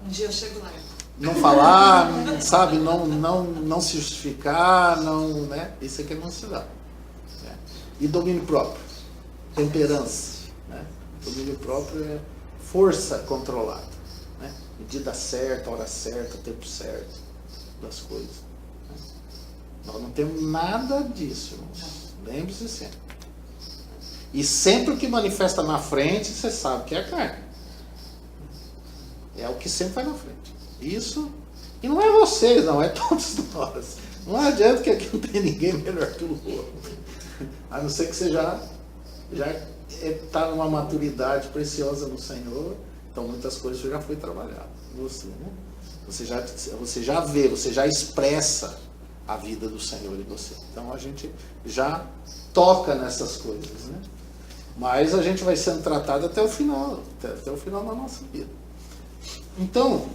[SPEAKER 2] Um dia eu chego lá.
[SPEAKER 1] Não falar, sabe? Não se justificar, não, né? Isso aqui é mansidão. Né? E domínio próprio, temperança. Né? Domínio próprio é força controlada. Né? Medida certa, hora certa, tempo certo das coisas. Né? Nós não temos nada disso, irmãos. Lembre-se sempre. E sempre o que manifesta na frente, você sabe que é a carne. É o que sempre vai na frente. Isso, e não é vocês, não, é todos nós. Não adianta que aqui não tem ninguém melhor que o outro. A não ser que você já está numa maturidade preciosa no Senhor, então muitas coisas já foi trabalhado em você, né? Você já vê, você já expressa a vida do Senhor em você. Então a gente já toca nessas coisas, né? Mas a gente vai sendo tratado até o final da nossa vida. Então,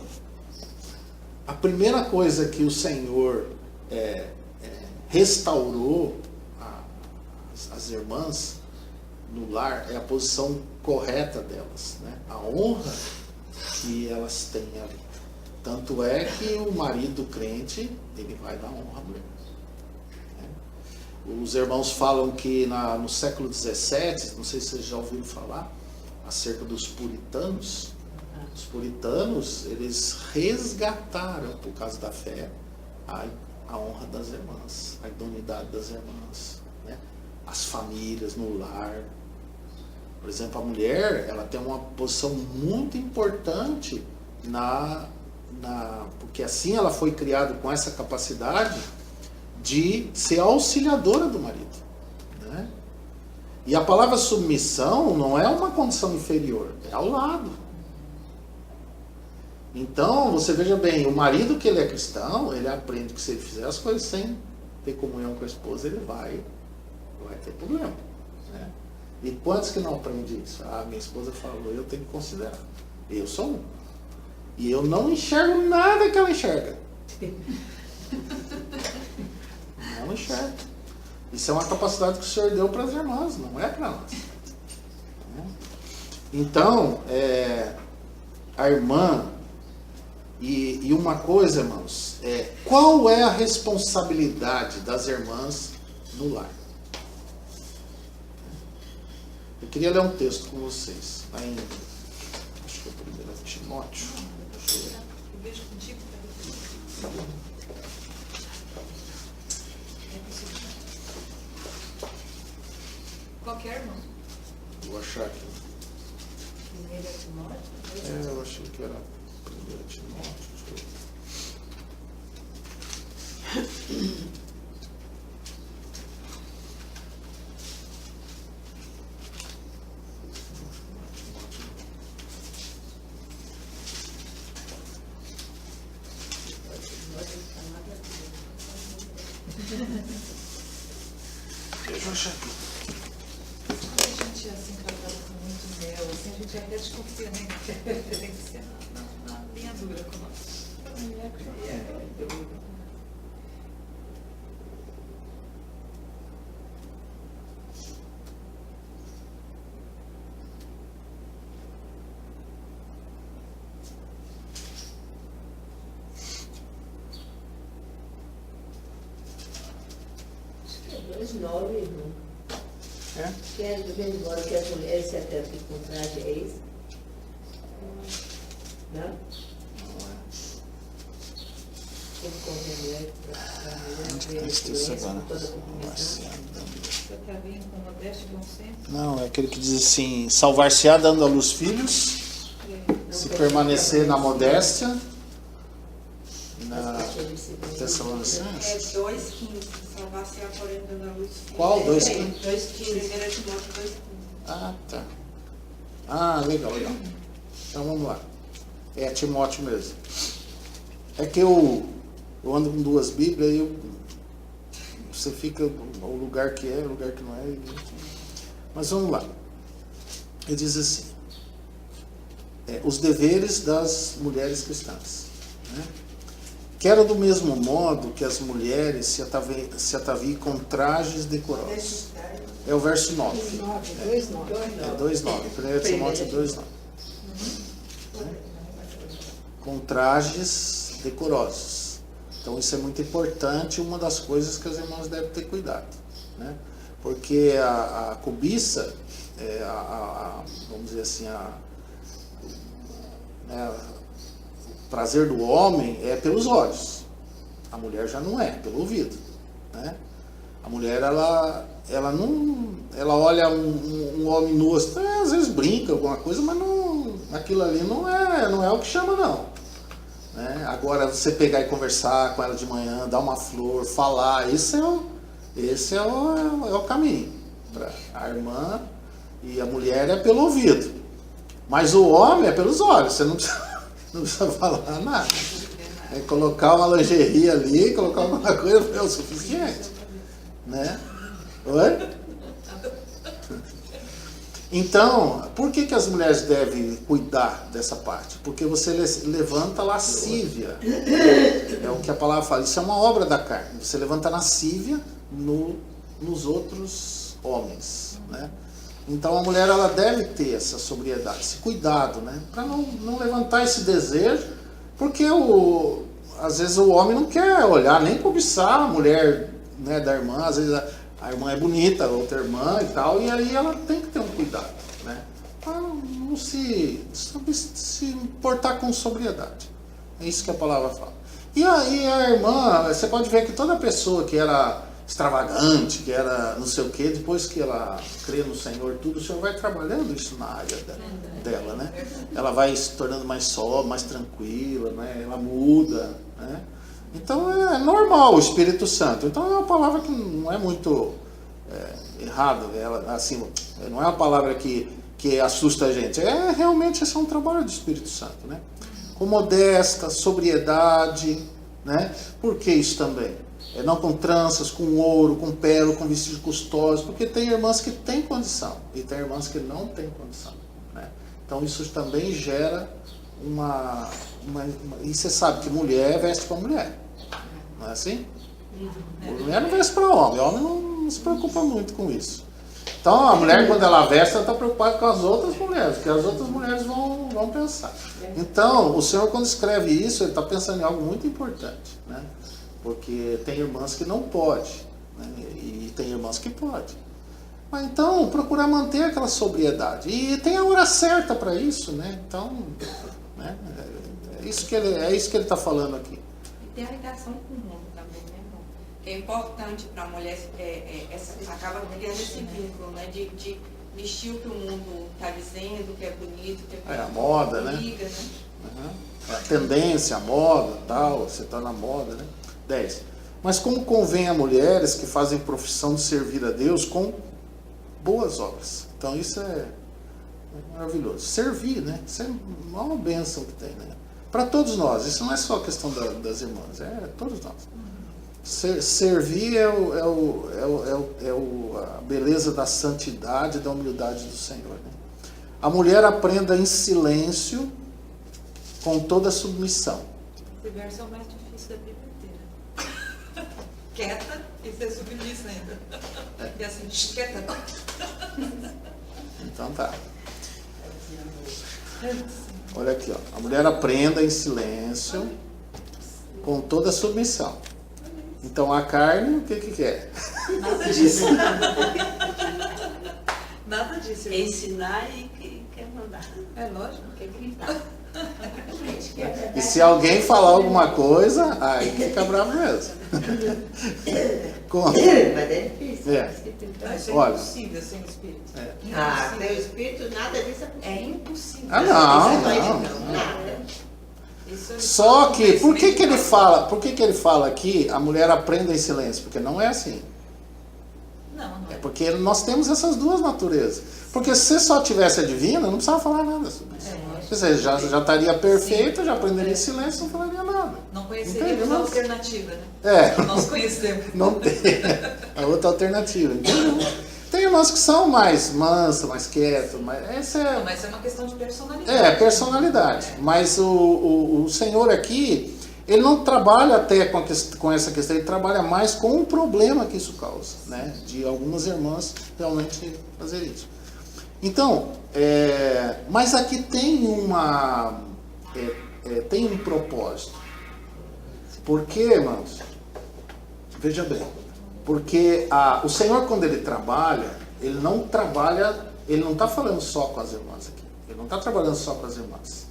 [SPEAKER 1] a primeira coisa que o Senhor restaurou as irmãs no lar é a posição correta delas, né? A honra que elas têm ali. Tanto é que o marido crente, ele vai dar honra à mulher. Né? Os irmãos falam que no século XVII, não sei se vocês já ouviram falar, acerca dos puritanos. Os puritanos, eles resgataram, por causa da fé, a honra das irmãs, a idoneidade das irmãs, né? As famílias no lar. Por exemplo, a mulher, ela tem uma posição muito importante porque assim ela foi criada com essa capacidade de ser auxiliadora do marido, né? E a palavra submissão não é uma condição inferior, é ao lado. Então, você veja bem, o marido que ele é cristão, ele aprende que se ele fizer as coisas sem ter comunhão com a esposa, ele vai ter problema, né? E quantos que não aprendem isso? Minha esposa falou, eu tenho que considerar. Eu sou um. E eu não enxergo nada que ela enxerga. Não enxergo. Isso é uma capacidade que o Senhor deu para as irmãs, não é para nós. Então, a irmã... E uma coisa, irmãos, qual é a responsabilidade das irmãs no lar? Eu queria ler um texto com vocês, lá em, acho que é o 1 Timóteo. Deixa eu ver.
[SPEAKER 2] Eu vejo contigo. Qualquer irmão.
[SPEAKER 1] Vou achar aqui.
[SPEAKER 3] 1 Timóteo?
[SPEAKER 1] Eu achei que era 1 Timóteo. Deixa eu achar aqui.
[SPEAKER 2] Quando a gente é assim tratado com muito mel, assim, a gente até desconfia, né? Tem que ser na linha dura com nós.
[SPEAKER 3] Acho que é 2,9, irmão. Que é do mesmo modo que as mulheres se atentam com traje, é isso? Não? Como convém
[SPEAKER 2] Você está vindo com modéstia e bom senso?
[SPEAKER 1] Não, é aquele que diz assim, salvar-se-á dando à luz filhos, se permanecer na modéstia, na Tessalonicenses.
[SPEAKER 5] 2,15. Salvar-se-á, porém, dando a luz.
[SPEAKER 1] Qual? 2,15?
[SPEAKER 5] 1 Timóteo 2,15.
[SPEAKER 1] Ah, tá. Legal. Então vamos lá. É Timóteo mesmo. É que eu ando com duas Bíblias e você fica o lugar que é, o lugar que não é. Mas vamos lá. Ele diz assim, os deveres das mulheres cristãs. Né? Quero do mesmo modo que as mulheres se ataviem com trajes decorosos. É o verso 9. 2,9. 1 Timóteo 2,9. Com trajes decorosos. Então isso é muito importante, uma das coisas que as irmãs devem ter cuidado. Né? Porque a cobiça, vamos dizer assim, o prazer do homem é pelos olhos. A mulher já não é, pelo ouvido. Né? A mulher, ela olha um homem nu, às vezes brinca alguma coisa, mas aquilo ali não é o que chama, não. Né? Agora, você pegar e conversar com ela de manhã, dar uma flor, falar, esse é o caminho. A irmã e a mulher é pelo ouvido. Mas o homem é pelos olhos, você não precisa falar nada. É colocar uma lingerie ali, colocar alguma coisa, é o suficiente. Né? Oi? Então, por que as mulheres devem cuidar dessa parte? Porque você levanta lascívia. É o que a palavra fala. Isso é uma obra da carne. Você levanta lascívia nos outros homens. Né? Então a mulher, ela deve ter essa sobriedade, esse cuidado, né? Para não levantar esse desejo, porque às vezes o homem não quer olhar, nem cobiçar a mulher, né, da irmã. Às vezes a irmã é bonita, a outra irmã e tal, e aí ela tem que ter um cuidado, né? Para não se importar com sobriedade. É isso que a palavra fala. E aí a irmã, você pode ver que toda pessoa que era extravagante, que era não sei o que, depois que ela crê no Senhor, tudo, o Senhor vai trabalhando isso na área dela, né? Ela vai se tornando mais sóbria, mais tranquila, né? Ela muda, né? Então é normal o Espírito Santo. Então é uma palavra que não é muito errada, assim, não é uma palavra que assusta a gente. Realmente esse é um trabalho do Espírito Santo, né? Com modesta, sobriedade, né? Por que isso também? Não com tranças, com ouro, com pérola, com vestido custoso, porque tem irmãs que têm condição e tem irmãs que não têm condição. Né? Então isso também gera e você sabe que mulher veste para mulher, não é assim? Mulher não veste para homem, homem não se preocupa muito com isso. Então a mulher, quando ela veste, ela está preocupada com as outras mulheres, porque as outras mulheres vão pensar. Então o Senhor, quando escreve isso, ele está pensando em algo muito importante, né? Porque tem irmãs que não podem, né? E tem irmãs que podem. Mas então, procurar manter aquela sobriedade. E tem a hora certa para isso, né? Então, né? É isso que ele está falando aqui.
[SPEAKER 5] E tem a ligação com o mundo também, né, irmão? Que é importante para a mulher, acaba criando esse vínculo, né? De vestir o que o mundo está dizendo, que é bonito, que é
[SPEAKER 1] a moda, né?
[SPEAKER 5] Liga, né?
[SPEAKER 1] Uhum. A tendência, a moda, tal, você está na moda, né? 10. Mas como convém a mulheres que fazem profissão de servir a Deus com boas obras. Então isso é maravilhoso. Servir, né? Isso é uma bênção que tem, né? Para todos nós. Isso não é só a questão das irmãs, é todos nós. Servir a beleza da santidade e da humildade do Senhor. Né? A mulher aprenda em silêncio com toda submissão.
[SPEAKER 2] Esse verso é o mais difícil da Bíblia inteira. Quieta e ser submissa ainda. E assim, quieta.
[SPEAKER 1] Então tá. Olha aqui, ó. A mulher aprenda em silêncio com toda submissão. Então a carne, o que quer?
[SPEAKER 2] Nada disso. Nada disso.
[SPEAKER 3] Ensinar e quer mandar.
[SPEAKER 2] É lógico.
[SPEAKER 3] Quer gritar.
[SPEAKER 1] E se alguém falar alguma coisa, aí fica bravo mesmo.
[SPEAKER 3] Mas é difícil.
[SPEAKER 2] Isso é
[SPEAKER 1] Olha.
[SPEAKER 2] impossível sem o Espírito.
[SPEAKER 3] Sem o Espírito, nada disso
[SPEAKER 5] É impossível.
[SPEAKER 1] Ah, não.
[SPEAKER 3] Nada.
[SPEAKER 1] Só que, por que ele fala aqui, a mulher aprenda em silêncio? Porque não é assim.
[SPEAKER 2] Não.
[SPEAKER 1] É porque nós temos essas duas naturezas. Porque se só tivesse a divina, não precisava falar nada sobre isso. Quer dizer, já estaria perfeita, já aprenderia em silêncio, não falaria nada.
[SPEAKER 2] Não conheceríamos a alternativa, né?
[SPEAKER 1] É.
[SPEAKER 2] Nós conhecemos.
[SPEAKER 1] Não tem a outra alternativa. Entendeu? Tem umas que são mais mansas, mais quietas, mas essa
[SPEAKER 2] Mas é uma questão de personalidade.
[SPEAKER 1] é personalidade. Mas o Senhor aqui, ele não trabalha até com essa questão, ele trabalha mais com o problema que isso causa, né? De algumas irmãs realmente fazer isso. Então, mas aqui tem tem um propósito. Por quê, irmãos? Veja bem. Porque o Senhor, quando ele trabalha, ele não está falando só com as irmãs aqui. Ele não está trabalhando só com as irmãs.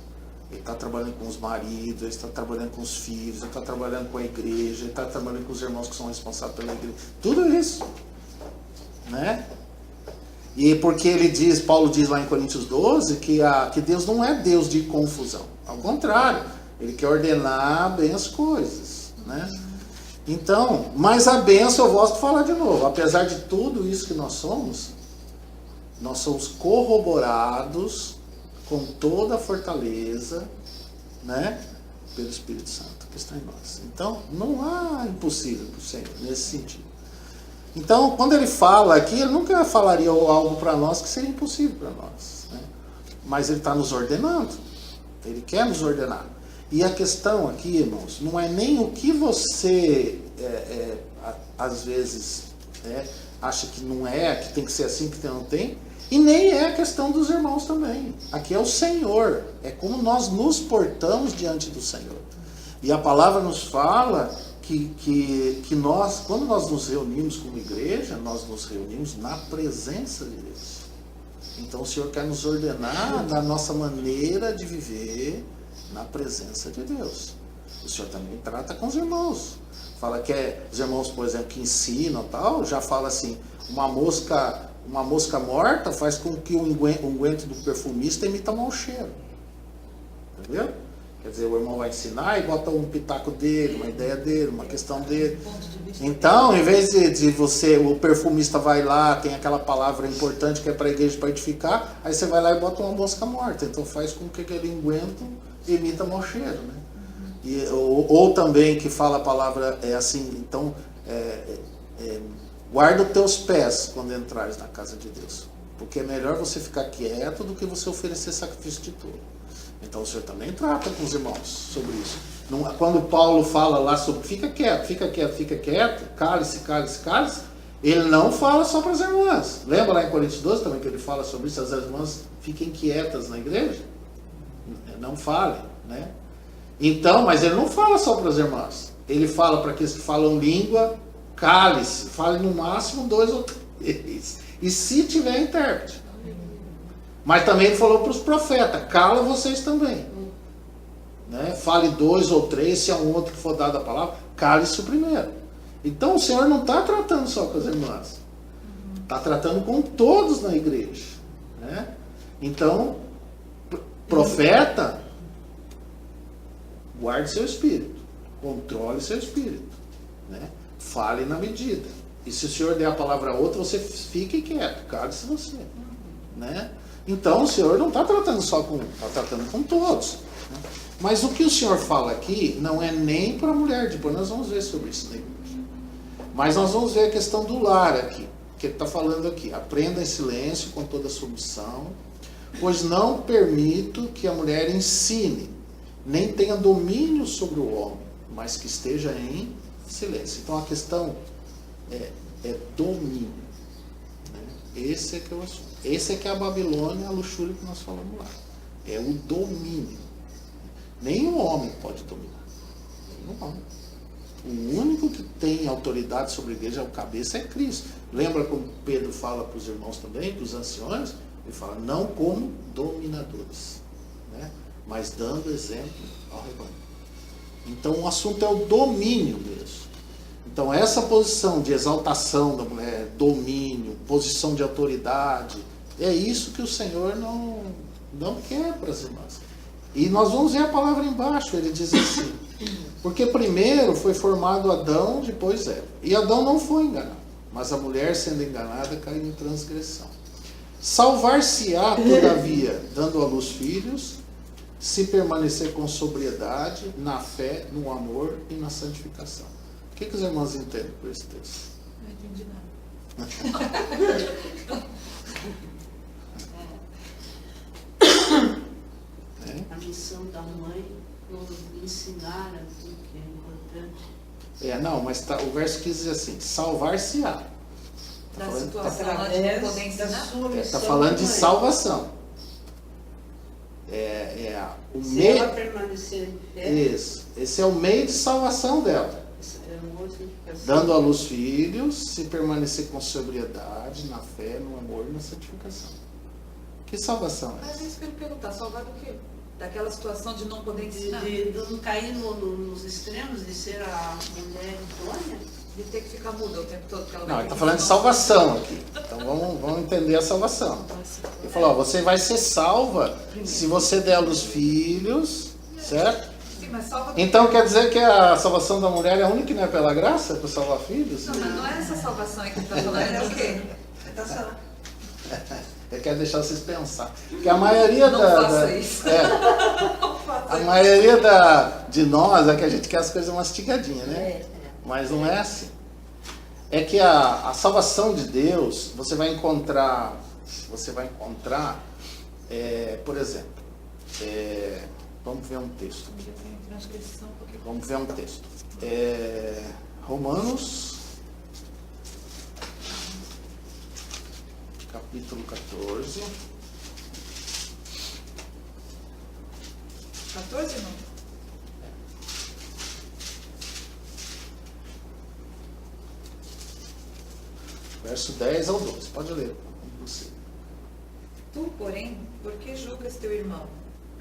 [SPEAKER 1] Ele está trabalhando com os maridos, ele está trabalhando com os filhos, ele está trabalhando com a igreja, ele está trabalhando com os irmãos que são responsáveis pela igreja. Tudo isso. Né? E porque Paulo diz lá em Coríntios 12, que Deus não é Deus de confusão. Ao contrário, ele quer ordenar bem as coisas. Né? Então, mas a bênção, eu gosto de falar de novo, apesar de tudo isso que nós somos corroborados com toda a fortaleza, né, pelo Espírito Santo que está em nós. Então, não há impossível para o Senhor nesse sentido. Então, quando ele fala aqui, ele nunca falaria algo para nós que seria impossível para nós. Né? Mas ele está nos ordenando, ele quer nos ordenar. E a questão aqui, irmãos, não é nem o que você, às vezes, acha que não que tem que ser assim, que não tem, e nem é a questão dos irmãos também. Aqui é o Senhor, é como nós nos portamos diante do Senhor. E a palavra nos fala que nós, quando nós nos reunimos como igreja, nós nos reunimos na presença de Deus. Então o Senhor quer nos ordenar da nossa maneira de viver na presença de Deus. O Senhor também trata com os irmãos. Fala que os irmãos, por exemplo, que ensinam tal, já fala assim, uma mosca morta faz com que o unguento do perfumista imita mau cheiro. Entendeu? Quer dizer, o irmão vai ensinar e bota um pitaco dele, uma ideia dele, uma questão dele. Então, em vez de o perfumista vai lá, tem aquela palavra importante que é para a igreja para edificar, aí você vai lá e bota uma mosca morta. Então faz com que aquele unguento imita mau cheiro, né? Ou também que fala a palavra assim, então guarda os teus pés quando entrares na casa de Deus, porque é melhor você ficar quieto do que você oferecer sacrifício de tudo. Então o Senhor também trata com os irmãos sobre isso. Quando Paulo fala lá sobre fica quieto, cálice, ele não fala só para as irmãs. Lembra lá em Coríntios 12 também que ele fala sobre isso, as irmãs fiquem quietas na igreja? Não falem, né? Então, mas ele não fala só para as irmãs. Ele fala para aqueles que falam língua, cálice, fale no máximo 2 ou 3. E se tiver intérprete. Mas também ele falou para os profetas, cala vocês também. Né? Fale 2 ou 3, se é um outro que for dado a palavra, cale-se o primeiro. Então o Senhor não está tratando só com as irmãs. Está tratando com todos na igreja. Né? Então, profeta, guarde seu espírito, controle seu espírito, né? Fale na medida. E se o Senhor der a palavra a outra, você fique quieto, cale-se você, né? Então o Senhor não está tratando só com, está tratando com todos. Né? Mas o que o Senhor fala aqui não é nem para a mulher, depois nós vamos ver sobre isso na igreja. Mas nós vamos ver a questão do lar aqui, que ele está falando aqui. Aprenda em silêncio com toda submissão, pois não permito que a mulher ensine, nem tenha domínio sobre o homem, mas que esteja em silêncio. Então a questão é domínio. Né? Esse é que é o assunto. Esse é que é a Babilônia, a luxúria que nós falamos lá. É o domínio. Nenhum homem pode dominar. Nenhum homem. O único que tem autoridade sobre a igreja, o cabeça, é Cristo. Lembra como Pedro fala para os irmãos também, para os anciões? Ele fala, não como dominadores, né? Mas dando exemplo ao rebanho. Então o assunto é o domínio mesmo. Então essa posição de exaltação da mulher, domínio, posição de autoridade, é isso que o Senhor não quer para as irmãs. E nós vamos ver a palavra embaixo, ele diz assim, porque primeiro foi formado Adão, depois Eva. E Adão não foi enganado, mas a mulher sendo enganada caiu em transgressão. Salvar-se-á, todavia, dando à luz filhos, se permanecer com sobriedade, na fé, no amor e na santificação. O que os irmãos entendem por esse texto?
[SPEAKER 2] Não entendi nada.
[SPEAKER 3] A missão da mãe nos ensinar aquilo que é importante.
[SPEAKER 1] Não, mas o verso 15 diz assim, salvar-se-á.
[SPEAKER 2] Da situação lá de não poder ensinar?
[SPEAKER 1] Está falando de salvação. O
[SPEAKER 3] Se
[SPEAKER 1] meio,
[SPEAKER 3] ela permanecer em fé,
[SPEAKER 1] isso, esse é o meio de salvação dela.
[SPEAKER 3] é uma santificação.
[SPEAKER 1] Dando à luz filhos, se permanecer com sobriedade, na fé, no amor e na santificação. Que salvação é
[SPEAKER 2] Mas
[SPEAKER 1] essa?
[SPEAKER 2] é isso que eu ia perguntar, salvar do quê? Daquela situação de não poder ensinar?
[SPEAKER 3] De não cair nos extremos, de ser a mulher idônea.
[SPEAKER 2] De ter que ficar muda o tempo todo. Que ela
[SPEAKER 1] Não,
[SPEAKER 2] vai
[SPEAKER 1] ele
[SPEAKER 2] ter
[SPEAKER 1] está
[SPEAKER 2] que
[SPEAKER 1] falando de
[SPEAKER 2] ensinar.
[SPEAKER 1] salvação aqui. Então vamos entender a salvação. Ele falou, ó, você vai ser salva se você der à luz filhos, certo?
[SPEAKER 2] Sim, mas salva do
[SPEAKER 1] Então quer dizer que a salvação da mulher é a única que não é pela graça, é para salvar filhos?
[SPEAKER 2] Não, mas não é essa salvação aí que está falando, é o quê?
[SPEAKER 5] Tá só.
[SPEAKER 1] Eu quero deixar vocês pensar. Porque a maioria
[SPEAKER 2] Não
[SPEAKER 1] da.
[SPEAKER 2] faça isso.
[SPEAKER 1] A maioria de nós é que a gente quer as coisas mastigadinhas, né? Mas não é assim. É que a salvação de Deus, você vai encontrar, por exemplo, vamos ver um texto aqui.
[SPEAKER 2] Transgressão, porque
[SPEAKER 1] Vamos ver um texto. Romanos, capítulo 14.
[SPEAKER 2] 14 não?
[SPEAKER 1] Verso 10 ao 12. Pode ler. Você.
[SPEAKER 2] Tu, porém, por que julgas teu irmão?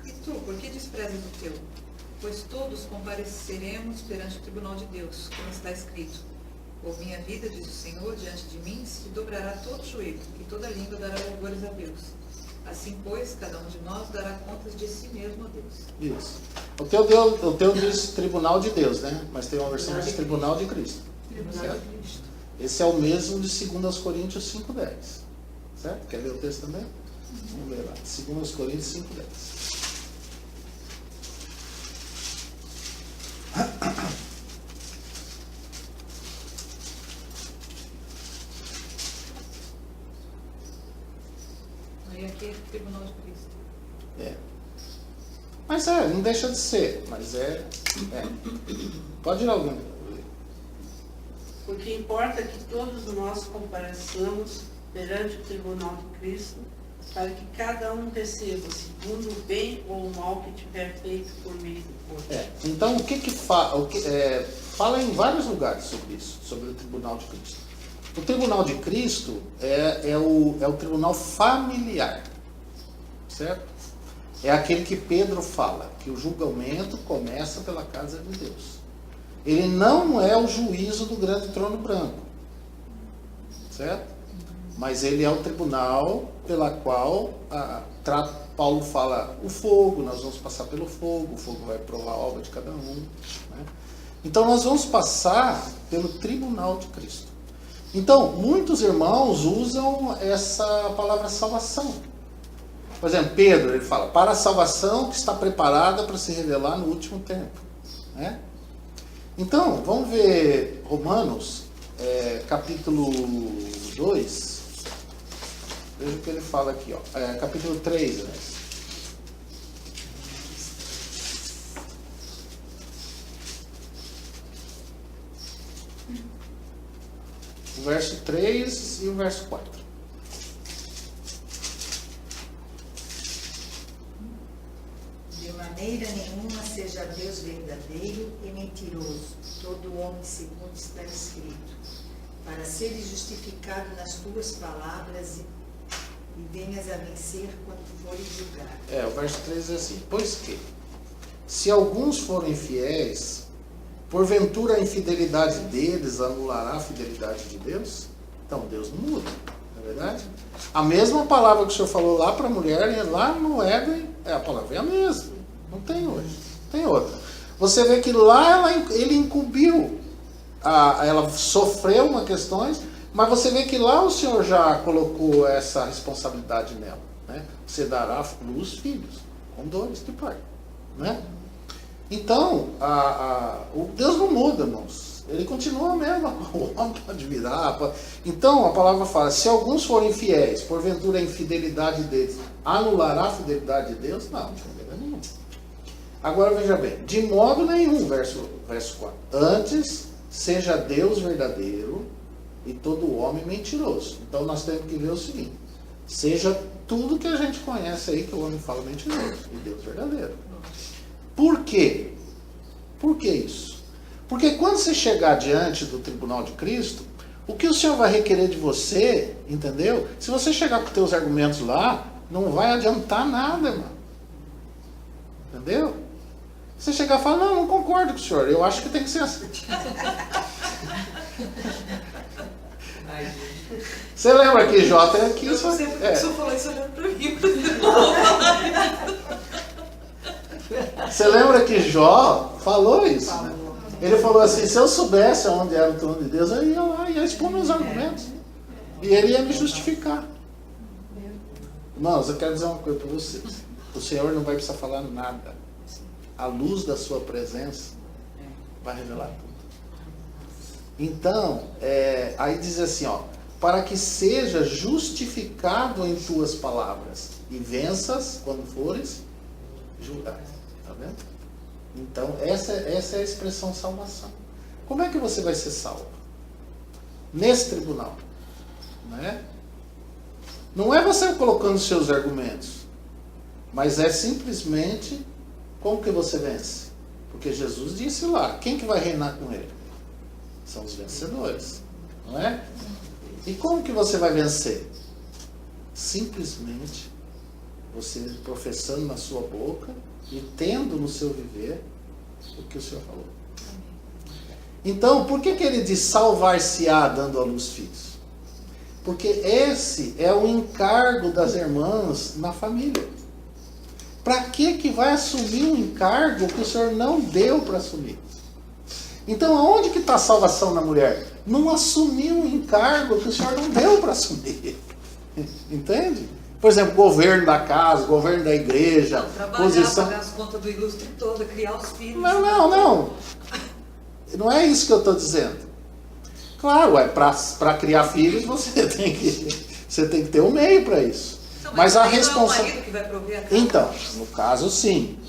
[SPEAKER 2] E tu, por que desprezas o teu? Pois todos compareceremos perante o tribunal de Deus, como está escrito. Por minha vida, diz o Senhor, diante de mim se dobrará todo joelho, e toda língua dará louvores a Deus. Assim, pois, cada um de nós dará contas de si mesmo a Deus.
[SPEAKER 1] Isso. O teu diz tribunal de Deus, né? Mas tem uma versão que diz tribunal de Cristo.
[SPEAKER 2] Tribunal de Cristo.
[SPEAKER 1] Esse é o mesmo de 2 Coríntios 5,10. Certo? Quer ler o texto também? Vamos ler lá. 2 Coríntios 5,10.
[SPEAKER 2] Aí aqui é tribunal de Cristo.
[SPEAKER 1] Mas não deixa de ser. Mas Pode ir alguém.
[SPEAKER 3] Porque importa que todos nós compareçamos perante o tribunal de Cristo, para que cada um receba segundo o bem ou o mal que tiver feito por meio do corpo.
[SPEAKER 1] Então, fala em vários lugares sobre isso, sobre o tribunal de Cristo. O tribunal de Cristo é o tribunal familiar, certo? É aquele que Pedro fala, que o julgamento começa pela casa de Deus. Ele não é o juízo do grande trono branco, certo? Mas ele é o tribunal pela qual Paulo fala o fogo, nós vamos passar pelo fogo, o fogo vai provar a obra de cada um. Né? Então nós vamos passar pelo tribunal de Cristo. Então, muitos irmãos usam essa palavra salvação. Por exemplo, Pedro, ele fala, para a salvação que está preparada para se revelar no último tempo. Né? Então, vamos ver Romanos, capítulo 2. Veja o que ele fala aqui, capítulo 3, né? O verso 3 e o verso 4.
[SPEAKER 6] De maneira nenhuma seja Deus verdadeiro e mentiroso, todo homem segundo está escrito, para seres justificado nas tuas palavras e venhas a vencer quando fores julgado.
[SPEAKER 1] O verso 3 é assim, pois que, se alguns forem infiéis, porventura a infidelidade deles anulará a fidelidade de Deus? Então Deus não muda, não é verdade? A mesma palavra que o Senhor falou lá para a mulher, lá no Éden, a palavra é a mesma. Não tem hoje, não tem outra. Você vê que lá ele incumbiu, ela sofreu umas questões, mas você vê que lá o Senhor já colocou essa responsabilidade nela. Né? Você dará luz filhos, com dores de pai. Né? Então, o Deus não muda, irmãos. Ele continua a mesma. O homem pode virar. Então, a palavra fala, se alguns forem fiéis, porventura a infidelidade deles anulará a fidelidade de Deus? Não, de maneira nenhuma. Agora, veja bem, de modo nenhum, verso 4. Antes, seja Deus verdadeiro e todo homem mentiroso. Então, nós temos que ver o seguinte. Seja tudo que a gente conhece aí que o homem fala mentiroso e Deus verdadeiro. Por quê? Por que isso? Porque quando você chegar diante do tribunal de Cristo, o que o Senhor vai requerer de você, entendeu? Se você chegar com os teus argumentos lá, não vai adiantar nada, irmão. Entendeu? Você chegar e falar, não concordo com o Senhor, eu acho que tem que ser assim. Você lembra que Jó tem aqui?
[SPEAKER 2] Eu não sei porque o senhor falou isso olhando para mim.
[SPEAKER 1] Você lembra que Jó falou isso? Né? Ele falou assim, se eu soubesse onde era o trono de Deus, eu ia lá e ia expor meus argumentos. E ele ia me justificar. Irmãos, eu quero dizer uma coisa para vocês. O Senhor não vai precisar falar nada. A luz da sua presença vai revelar tudo. Então, aí diz assim, ó, para que seja justificado em tuas palavras e venças quando fores julgado. Tá vendo? Então, essa é a expressão salvação. Como é que você vai ser salvo? Nesse tribunal. Né? Não é você colocando seus argumentos, mas é simplesmente como que você vence. Porque Jesus disse lá, quem que vai reinar com ele? São os vencedores. Não é? E como que você vai vencer? Simplesmente você professando na sua boca e tendo no seu viver o que o Senhor falou. Então, por que ele diz salvar-se-á dando à luz filhos? Porque esse é o encargo das irmãs na família. Para que vai assumir um encargo que o Senhor não deu para assumir? Então, aonde que está a salvação na mulher? Não assumir um encargo que o Senhor não deu para assumir. Entende? Por exemplo, governo da casa, governo da igreja, posição...
[SPEAKER 2] Pagar as contas do ilustre toda, criar os filhos...
[SPEAKER 1] Não. Não é isso que eu estou dizendo. Claro, para criar filhos você tem que ter um meio para isso.
[SPEAKER 2] Não,
[SPEAKER 1] mas a responsabilidade...
[SPEAKER 2] Não é o marido que vai prover a casa.
[SPEAKER 1] Então, no caso sim.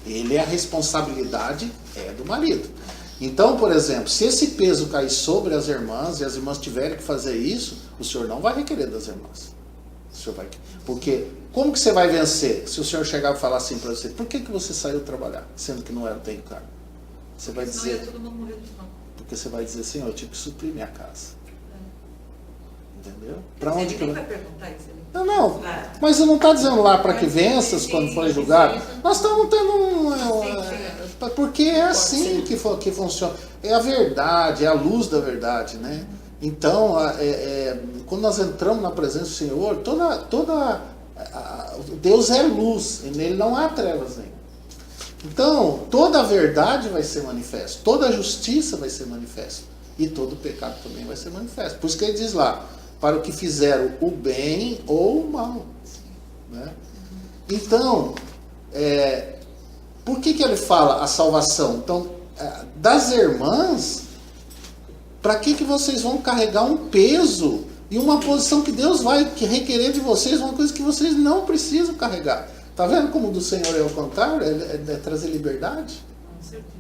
[SPEAKER 1] A responsabilidade é do marido. Então, por exemplo, se esse peso cair sobre as irmãs e as irmãs tiverem que fazer isso, o Senhor não vai requerer das irmãs. O Senhor vai... Porque como que você vai vencer se o Senhor chegar e falar assim para você, por que você saiu trabalhar, sendo que não era o teu encargo? Você vai dizer...
[SPEAKER 2] Senão ia todo mundo morrer de fome.
[SPEAKER 1] Porque você vai dizer, Senhor, eu tive que suprir minha casa. Entendeu? Para onde que eu...
[SPEAKER 2] vai perguntar isso?
[SPEAKER 1] Não, mas eu não está dizendo lá para que venças quando for julgado. Nós estamos tendo porque é assim que funciona. É a verdade, é a luz da verdade, né? Então, quando nós entramos na presença do Senhor, Deus é luz, e nele não há trevas nenhuma. Então, toda a verdade vai ser manifesta, toda a justiça vai ser manifesta, e todo o pecado também vai ser manifesto. Por isso que ele diz lá, para o que fizeram o bem ou o mal. Né? Então, por que ele fala a salvação? Então, das irmãs, para que vocês vão carregar um peso e uma posição que Deus vai requerer de vocês, uma coisa que vocês não precisam carregar? Está vendo como do Senhor é o contrário? É trazer liberdade?
[SPEAKER 2] Com certeza.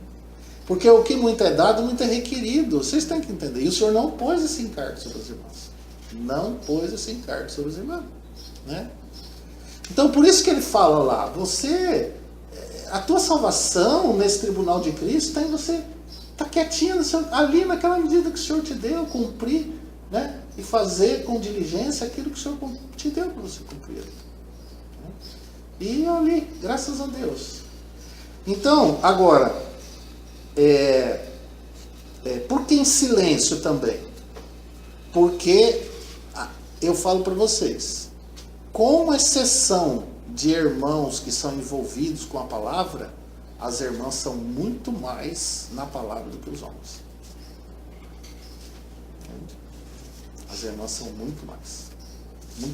[SPEAKER 1] Porque o que muito é dado, muito é requerido. Vocês têm que entender. E o Senhor não pôs esse encargo sobre as irmãs. Não pôs esse encargo sobre as irmãs. Né? Então, por isso que ele fala lá, a tua salvação nesse tribunal de Cristo está em você estar quietinha ali naquela medida que o Senhor te deu, cumprir, né? E fazer com diligência aquilo que o Senhor te deu para você cumprir. E ali, graças a Deus. Então, agora, por que em silêncio também? Porque eu falo para vocês, com exceção de irmãos que são envolvidos com a palavra, as irmãs são muito mais na palavra do que os homens. Entende? As irmãs são muito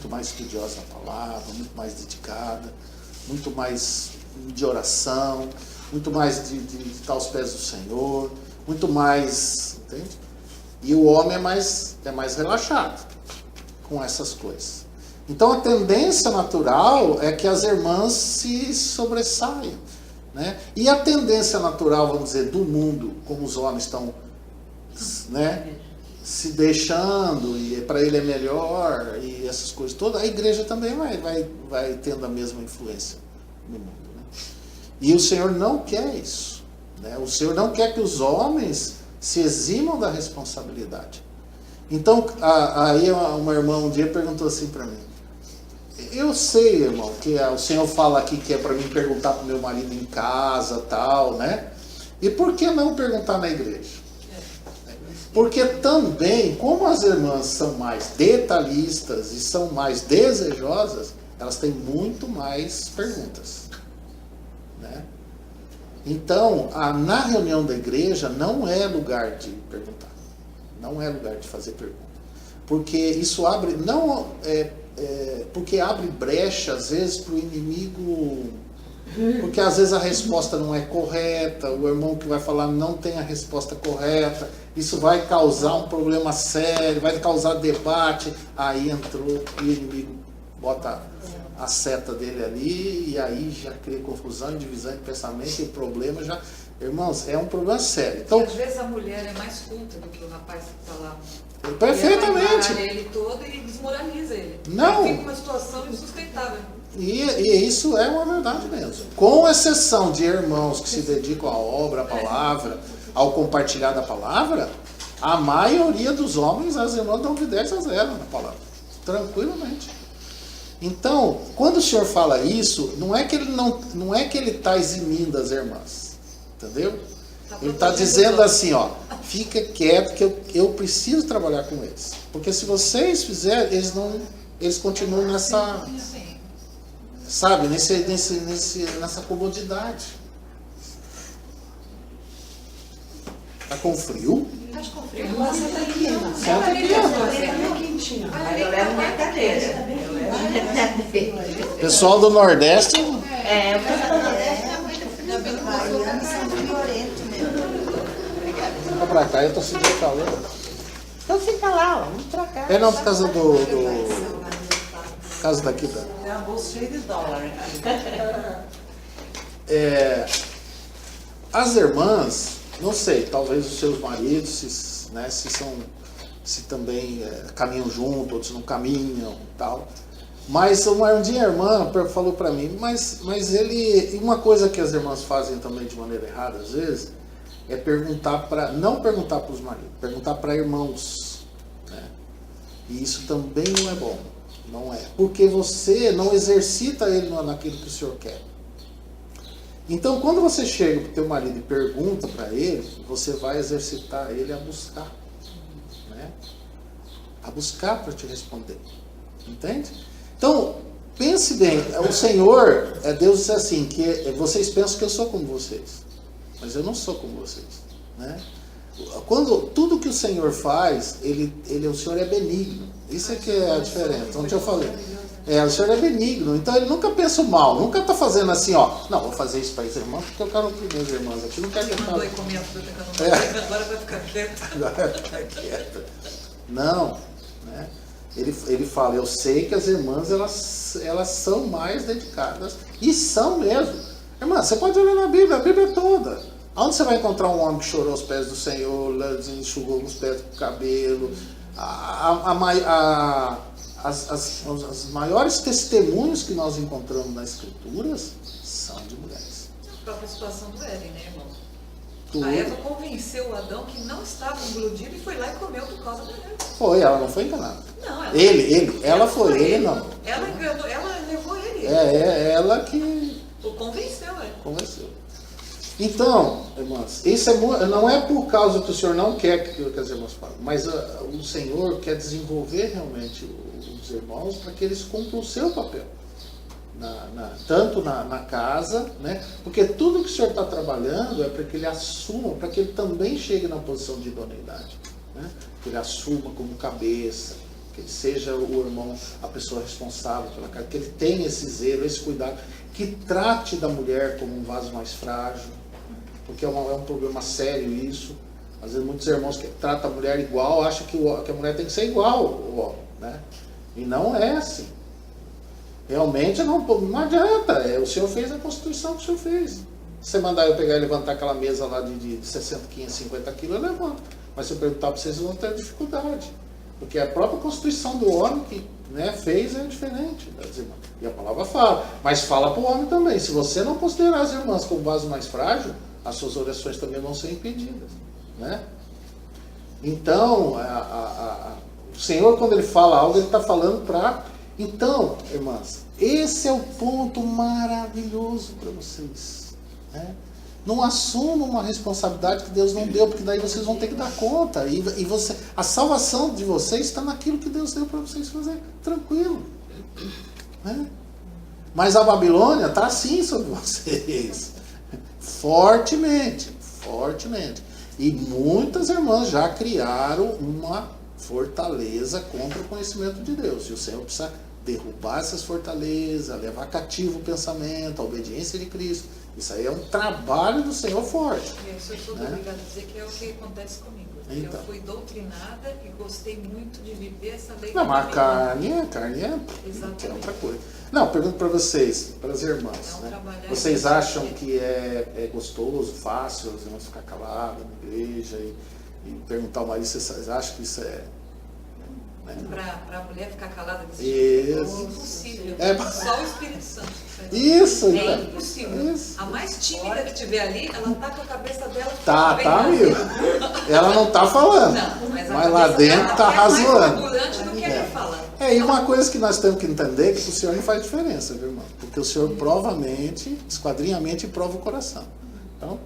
[SPEAKER 1] mais estudiosas na palavra, muito mais dedicadas. muito mais de oração, muito mais de estar aos pés do Senhor, muito mais, entende? E o homem é mais relaxado com essas coisas. Então a tendência natural é que as irmãs se sobressaiam, né? E a tendência natural, vamos dizer, do mundo, como os homens estão, né, se deixando, e para ele é melhor, e essas coisas todas, a igreja também vai tendo a mesma influência no mundo, né? E o Senhor não quer isso, né? O Senhor não quer que os homens se eximam da responsabilidade. Então, aí uma irmã um dia perguntou assim para mim: eu sei, irmão, que o Senhor fala aqui que é para mim perguntar para o meu marido em casa, tal, né? E por que não perguntar na igreja? Porque também, como as irmãs são mais detalhistas e são mais desejosas, elas têm muito mais perguntas, né? Então, na reunião da igreja não é lugar de perguntar, não é lugar de fazer pergunta, porque isso abre, porque abre brecha às vezes para o inimigo, porque às vezes a resposta não é correta, o irmão que vai falar não tem a resposta correta, isso vai causar um problema sério, vai causar debate, aí entrou e o inimigo bota a seta dele ali, e aí já cria confusão, divisão de pensamento e problema já. Irmãos, é um problema sério. Então,
[SPEAKER 2] às vezes a mulher é mais culta do que o rapaz que está lá.
[SPEAKER 1] Perfeitamente.
[SPEAKER 2] E ele todo e desmoraliza ele.
[SPEAKER 1] Não.
[SPEAKER 2] Fica uma situação insustentável.
[SPEAKER 1] E isso é uma verdade mesmo. Com exceção de irmãos que se dedicam à obra, à palavra, ao compartilhar da palavra, a maioria dos homens, as irmãs dão de 10 a 0 na palavra. Tranquilamente. Então, quando o Senhor fala isso, não é que ele está eximindo as irmãs. Entendeu? Ele está dizendo assim, ó, fica quieto que eu preciso trabalhar com eles. Porque se vocês fizerem, eles continuam nessa, sabe, nessa comodidade. Tá com frio?
[SPEAKER 2] Acho que com frio.
[SPEAKER 6] Senta aqui, irmã.
[SPEAKER 1] Senta aqui.
[SPEAKER 6] Senta aqui, quentinho.
[SPEAKER 5] Mas eu levo minha cadeira.
[SPEAKER 1] Pessoal do Nordeste,
[SPEAKER 6] O pessoal do Nordeste é muito baiano, são friorento mesmo.
[SPEAKER 1] vem pra cá, eu tô sentindo calor.
[SPEAKER 6] Então fica lá, ó, vamos pra cá.
[SPEAKER 1] É não, por causa por causa daqui da...
[SPEAKER 3] Tem uma bolsa cheia de dólar aqui.
[SPEAKER 1] As irmãs, não sei, talvez os seus maridos, se também caminham junto, outros não caminham, tal. Mas um dia a irmã falou para mim, mas uma coisa que as irmãs fazem também de maneira errada às vezes é não perguntar para os maridos, perguntar para irmãos, né? E isso também não é bom, não é, porque você não exercita ele naquilo que o Senhor quer. Então, quando você chega para o teu marido e pergunta para ele, você vai exercitar ele a buscar, né? A buscar para te responder, entende? Então, pense bem, o Senhor, Deus disse assim, que vocês pensam que eu sou como vocês, mas eu não sou como vocês, né? Tudo que o Senhor faz, o Senhor é benigno, isso é que é a diferença, onde eu falei. O Senhor é benigno, então ele nunca pensa o mal, nunca está fazendo assim, ó, não, vou fazer isso para os irmãos, porque eu quero que meus irmãos aqui, não quero que eu
[SPEAKER 2] Mandou
[SPEAKER 1] fale.
[SPEAKER 2] e comer a fruta que eu não sei, agora vai ficar quieto.
[SPEAKER 1] Agora vai ficar quieto. Não, né? Ele fala, eu sei que as irmãs, elas são mais dedicadas, e são mesmo. Irmã, você pode olhar na Bíblia, a Bíblia é toda. Onde você vai encontrar um homem que chorou aos pés do Senhor, enxugou os pés com o cabelo? As maiores testemunhos que nós encontramos nas Escrituras são de mulheres.
[SPEAKER 2] A própria situação do Éden, né, irmão?
[SPEAKER 1] Tudo.
[SPEAKER 2] A Eva convenceu o Adão que não estava engludido e foi lá e comeu por causa dele.
[SPEAKER 1] Foi, ela não foi enganada.
[SPEAKER 2] Não,
[SPEAKER 1] Ela foi, ele não.
[SPEAKER 2] Ela enganou, ela levou ele.
[SPEAKER 1] Ela que
[SPEAKER 2] O convenceu,
[SPEAKER 1] convenceu. Então, irmãs, isso não é por causa que o Senhor não quer que as irmãs falem, mas o Senhor quer desenvolver realmente os irmãos para que eles cumpram o seu papel. Tanto na casa, né? Porque tudo que o Senhor está trabalhando é para que ele assuma, para que ele também chegue na posição de idoneidade, né? Que ele assuma como cabeça, Que ele seja o irmão, a pessoa responsável pela casa, que ele tenha esse zelo, esse cuidado, que trate da mulher como um vaso mais frágil, porque é um problema sério isso. Às vezes muitos irmãos que tratam a mulher igual, acham que a mulher tem que ser igual ao homem, né? E não é assim. Realmente não adianta. O Senhor fez a constituição que o Senhor fez. Se você mandar eu pegar e levantar aquela mesa lá de 60, 550 quilos, eu levanto. Mas se eu perguntar para vocês vão ter dificuldade. Porque a própria constituição do homem que, né, fez é diferente das irmãs. E a palavra fala. Mas fala para o homem também. Se você não considerar as irmãs como vaso mais frágil, as suas orações também vão ser impedidas. Né? Então, o Senhor, quando Ele fala algo, Ele está falando para... Então, irmãs, esse é o ponto maravilhoso para vocês. Né? Não assumam uma responsabilidade que Deus não deu, porque daí vocês vão ter que dar conta. E a salvação de vocês está naquilo que Deus deu para vocês fazer. Tranquilo. Né? Mas a Babilônia está assim sobre vocês. Fortemente. Fortemente. E muitas irmãs já criaram uma fortaleza contra o conhecimento de Deus. E o Senhor precisa derrubar essas fortalezas, levar cativo o pensamento, a obediência de Cristo. Isso aí é um trabalho do Senhor forte.
[SPEAKER 2] Isso eu sou obrigada a dizer que é o que acontece comigo.
[SPEAKER 1] Então.
[SPEAKER 2] Eu fui doutrinada e gostei muito de viver essa lei.
[SPEAKER 1] Não, mas a carne é outra coisa. Não, pergunto para vocês, para as irmãs. Né? Vocês acham que é gostoso, fácil as irmãs ficar caladas na igreja e perguntar ao marido, vocês acham que isso é... Né?
[SPEAKER 2] Para a mulher ficar calada desse
[SPEAKER 1] jeito?
[SPEAKER 2] É impossível. Só o Espírito Santo.
[SPEAKER 1] Isso,
[SPEAKER 2] é impossível.
[SPEAKER 1] Isso.
[SPEAKER 2] A mais tímida que tiver ali, ela tá com a cabeça dela.
[SPEAKER 1] Tá, amigo. Ela não tá falando.
[SPEAKER 2] Não, mas
[SPEAKER 1] lá dentro tá razoando.
[SPEAKER 2] Mais do que ela fala.
[SPEAKER 1] E uma coisa que nós temos que entender é que o Senhor não faz diferença, viu, irmão? Porque o Senhor provamente, esquadrinhamente, prova o coração. Então,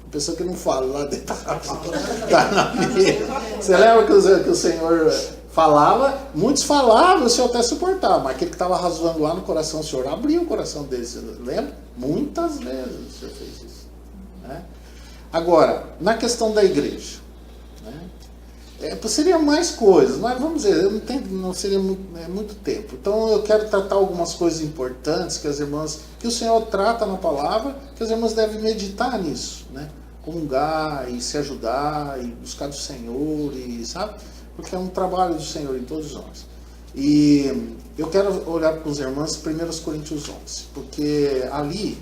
[SPEAKER 1] a pessoa que não fala lá dentro tá na vida. Você lembra que o Senhor falava? Muitos falavam, o Senhor até suportava, mas aquele que estava razoando lá no coração, o Senhor abriu o coração deles. Lembra? Muitas vezes o Senhor fez isso. Né? Agora, na questão da igreja, né? Seria mais coisas, mas vamos dizer, não seria muito tempo. Então eu quero tratar algumas coisas importantes que as irmãs, que o Senhor trata na palavra, que as irmãs devem meditar nisso, né? Comungar e se ajudar e buscar do Senhor, e, sabe? Porque é um trabalho do Senhor em todos nós. E eu quero olhar para os irmãos 1 Coríntios 11, porque ali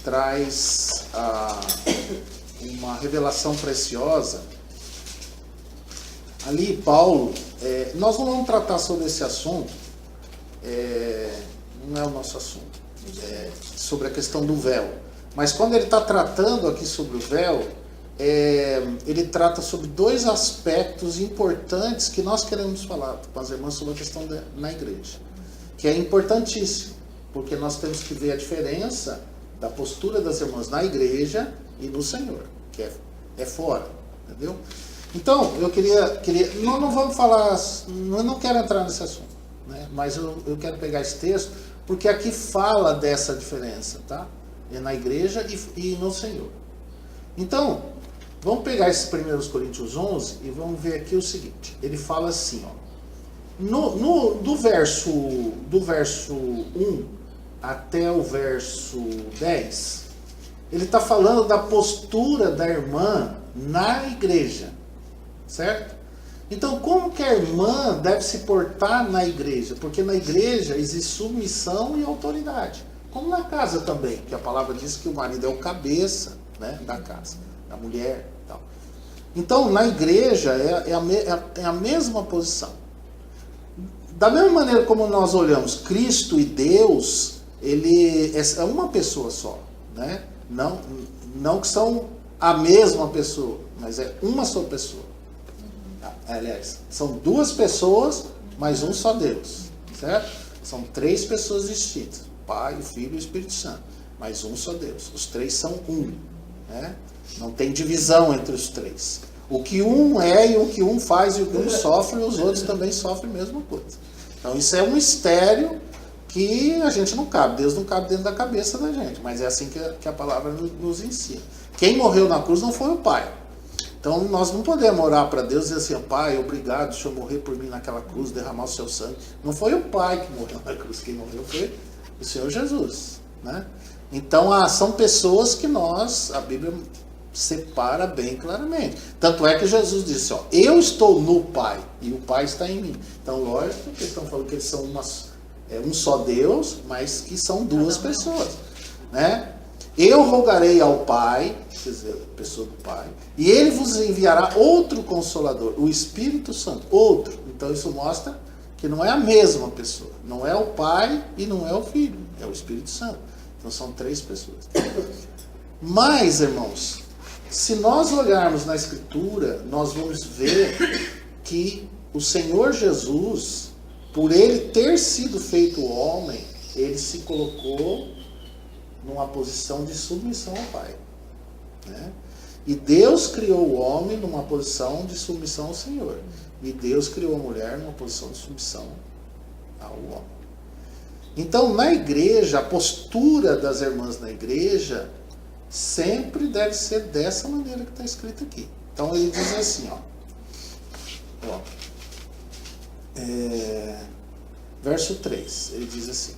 [SPEAKER 1] traz uma revelação preciosa. Ali Paulo, nós não vamos tratar sobre esse assunto, não é o nosso assunto, sobre a questão do véu. Mas quando ele está tratando aqui sobre o véu, ele trata sobre dois aspectos importantes que nós queremos falar com as irmãs sobre a questão na igreja, que é importantíssimo, porque nós temos que ver a diferença da postura das irmãs na igreja e no Senhor, que é fora, entendeu? Então, eu queria não vamos falar, eu não quero entrar nesse assunto, né? Mas eu quero pegar esse texto, porque aqui fala dessa diferença, tá? Na igreja e no Senhor. Então, vamos pegar esses 1 Coríntios 11 e vamos ver aqui o seguinte. Ele fala assim, ó, do verso 1 até o verso 10, ele está falando da postura da irmã na igreja, certo? Então, como que a irmã deve se portar na igreja? Porque na igreja existe submissão e autoridade, como na casa também, que a palavra diz que o marido é o cabeça, né, da casa, da mulher e tal. Então, na igreja é a mesma posição. Da mesma maneira como nós olhamos Cristo e Deus, ele é uma pessoa só, né? Não que são a mesma pessoa, mas é uma só pessoa. Aliás, são duas pessoas, mas um só Deus, certo? São três pessoas distintas, o Pai, o Filho e o Espírito Santo, mas um só Deus. Os três são um, né? Não tem divisão entre os três. O que um é e o que um faz e o que um sofre, os outros também sofrem a mesma coisa. Então isso é um mistério que a gente não cabe, Deus não cabe dentro da cabeça da gente, mas é assim que a palavra nos ensina. Quem morreu na cruz não foi o Pai. Então nós não podemos orar para Deus e dizer assim, Pai, obrigado, Senhor, morrer por mim naquela cruz, derramar o seu sangue. Não foi o Pai que morreu na cruz, quem morreu foi o Senhor Jesus, né? Então são pessoas que a Bíblia separa bem claramente. Tanto é que Jesus disse, ó, eu estou no Pai e o Pai está em mim. Então, lógico que eles estão falando que eles são um só Deus, mas que são duas pessoas, né? Eu rogarei ao Pai, quer dizer, a pessoa do Pai, e Ele vos enviará outro Consolador, o Espírito Santo, outro. Então isso mostra que não é a mesma pessoa, não é o Pai e não é o Filho, é o Espírito Santo. Então são 3 pessoas. Mas, irmãos, se nós olharmos na Escritura, nós vamos ver que o Senhor Jesus, por Ele ter sido feito homem, Ele se colocou numa posição de submissão ao Pai, né? E Deus criou o homem numa posição de submissão ao Senhor. E Deus criou a mulher numa posição de submissão ao homem. Então, na igreja, a postura das irmãs na igreja sempre deve ser dessa maneira que está escrito aqui. Então, ele diz assim, verso 3, ele diz assim,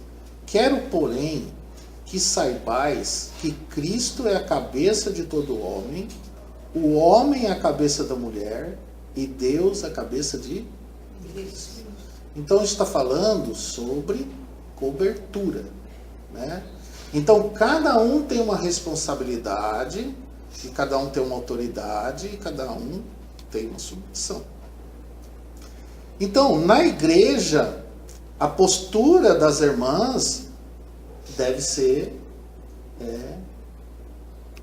[SPEAKER 1] quero, porém, que saibais que Cristo é a cabeça de todo homem, o homem é a cabeça da mulher, e Deus é a cabeça de Deus. Então, está falando sobre cobertura, né? Então, cada um tem uma responsabilidade, e cada um tem uma autoridade, e cada um tem uma submissão. Então, na igreja, a postura das irmãs deve ser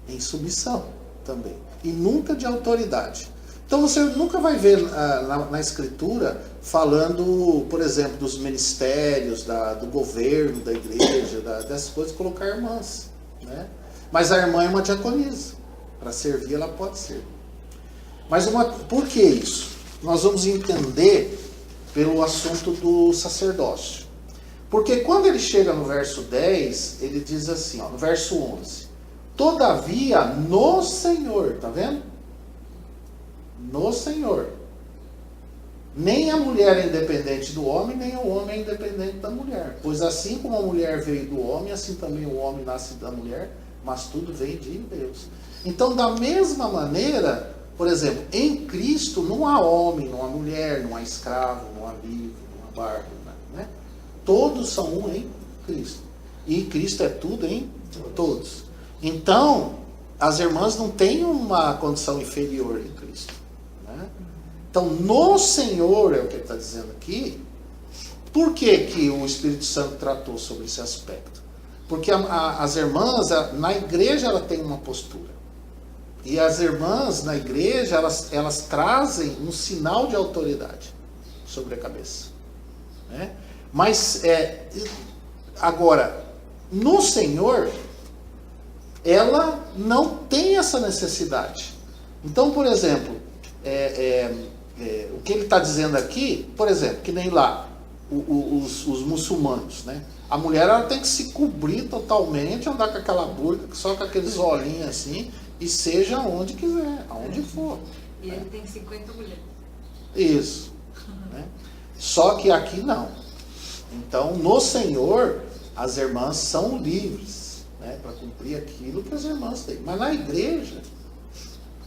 [SPEAKER 1] em submissão também, e nunca de autoridade. Então você nunca vai ver na Escritura falando, por exemplo, dos ministérios, do governo da igreja, dessas coisas, colocar irmãs, né? Mas a irmã é uma diaconisa, para servir ela pode ser. Mas por que isso? Nós vamos entender pelo assunto do sacerdócio. Porque quando ele chega no verso 10, ele diz assim, no verso 11, todavia no Senhor, tá vendo? No Senhor. Nem a mulher é independente do homem, nem o homem é independente da mulher. Pois assim como a mulher veio do homem, assim também o homem nasce da mulher, mas tudo vem de Deus. Então, da mesma maneira, por exemplo, em Cristo não há homem, não há mulher, não há escravo, não há livre, não há bárbaro, né? Todos são um em Cristo. E Cristo é tudo em todos. Então, as irmãs não têm uma condição inferior em Cristo, né? Então, no Senhor, é o que ele está dizendo aqui. Por que o Espírito Santo tratou sobre esse aspecto? Porque as irmãs, na igreja, ela tem uma postura. E as irmãs, na igreja, elas trazem um sinal de autoridade sobre a cabeça, né? Mas, agora, no Senhor, ela não tem essa necessidade. Então, por exemplo, o que ele está dizendo aqui, por exemplo, que nem lá, os muçulmanos, né? A mulher ela tem que se cobrir totalmente, andar com aquela burca, só com aqueles olhinhos assim, e seja onde quiser, aonde for.
[SPEAKER 2] E ele tem 50 mulheres.
[SPEAKER 1] Isso. Né? Só que aqui não. Então, no Senhor, as irmãs são livres, né, para cumprir aquilo que as irmãs têm. Mas na igreja,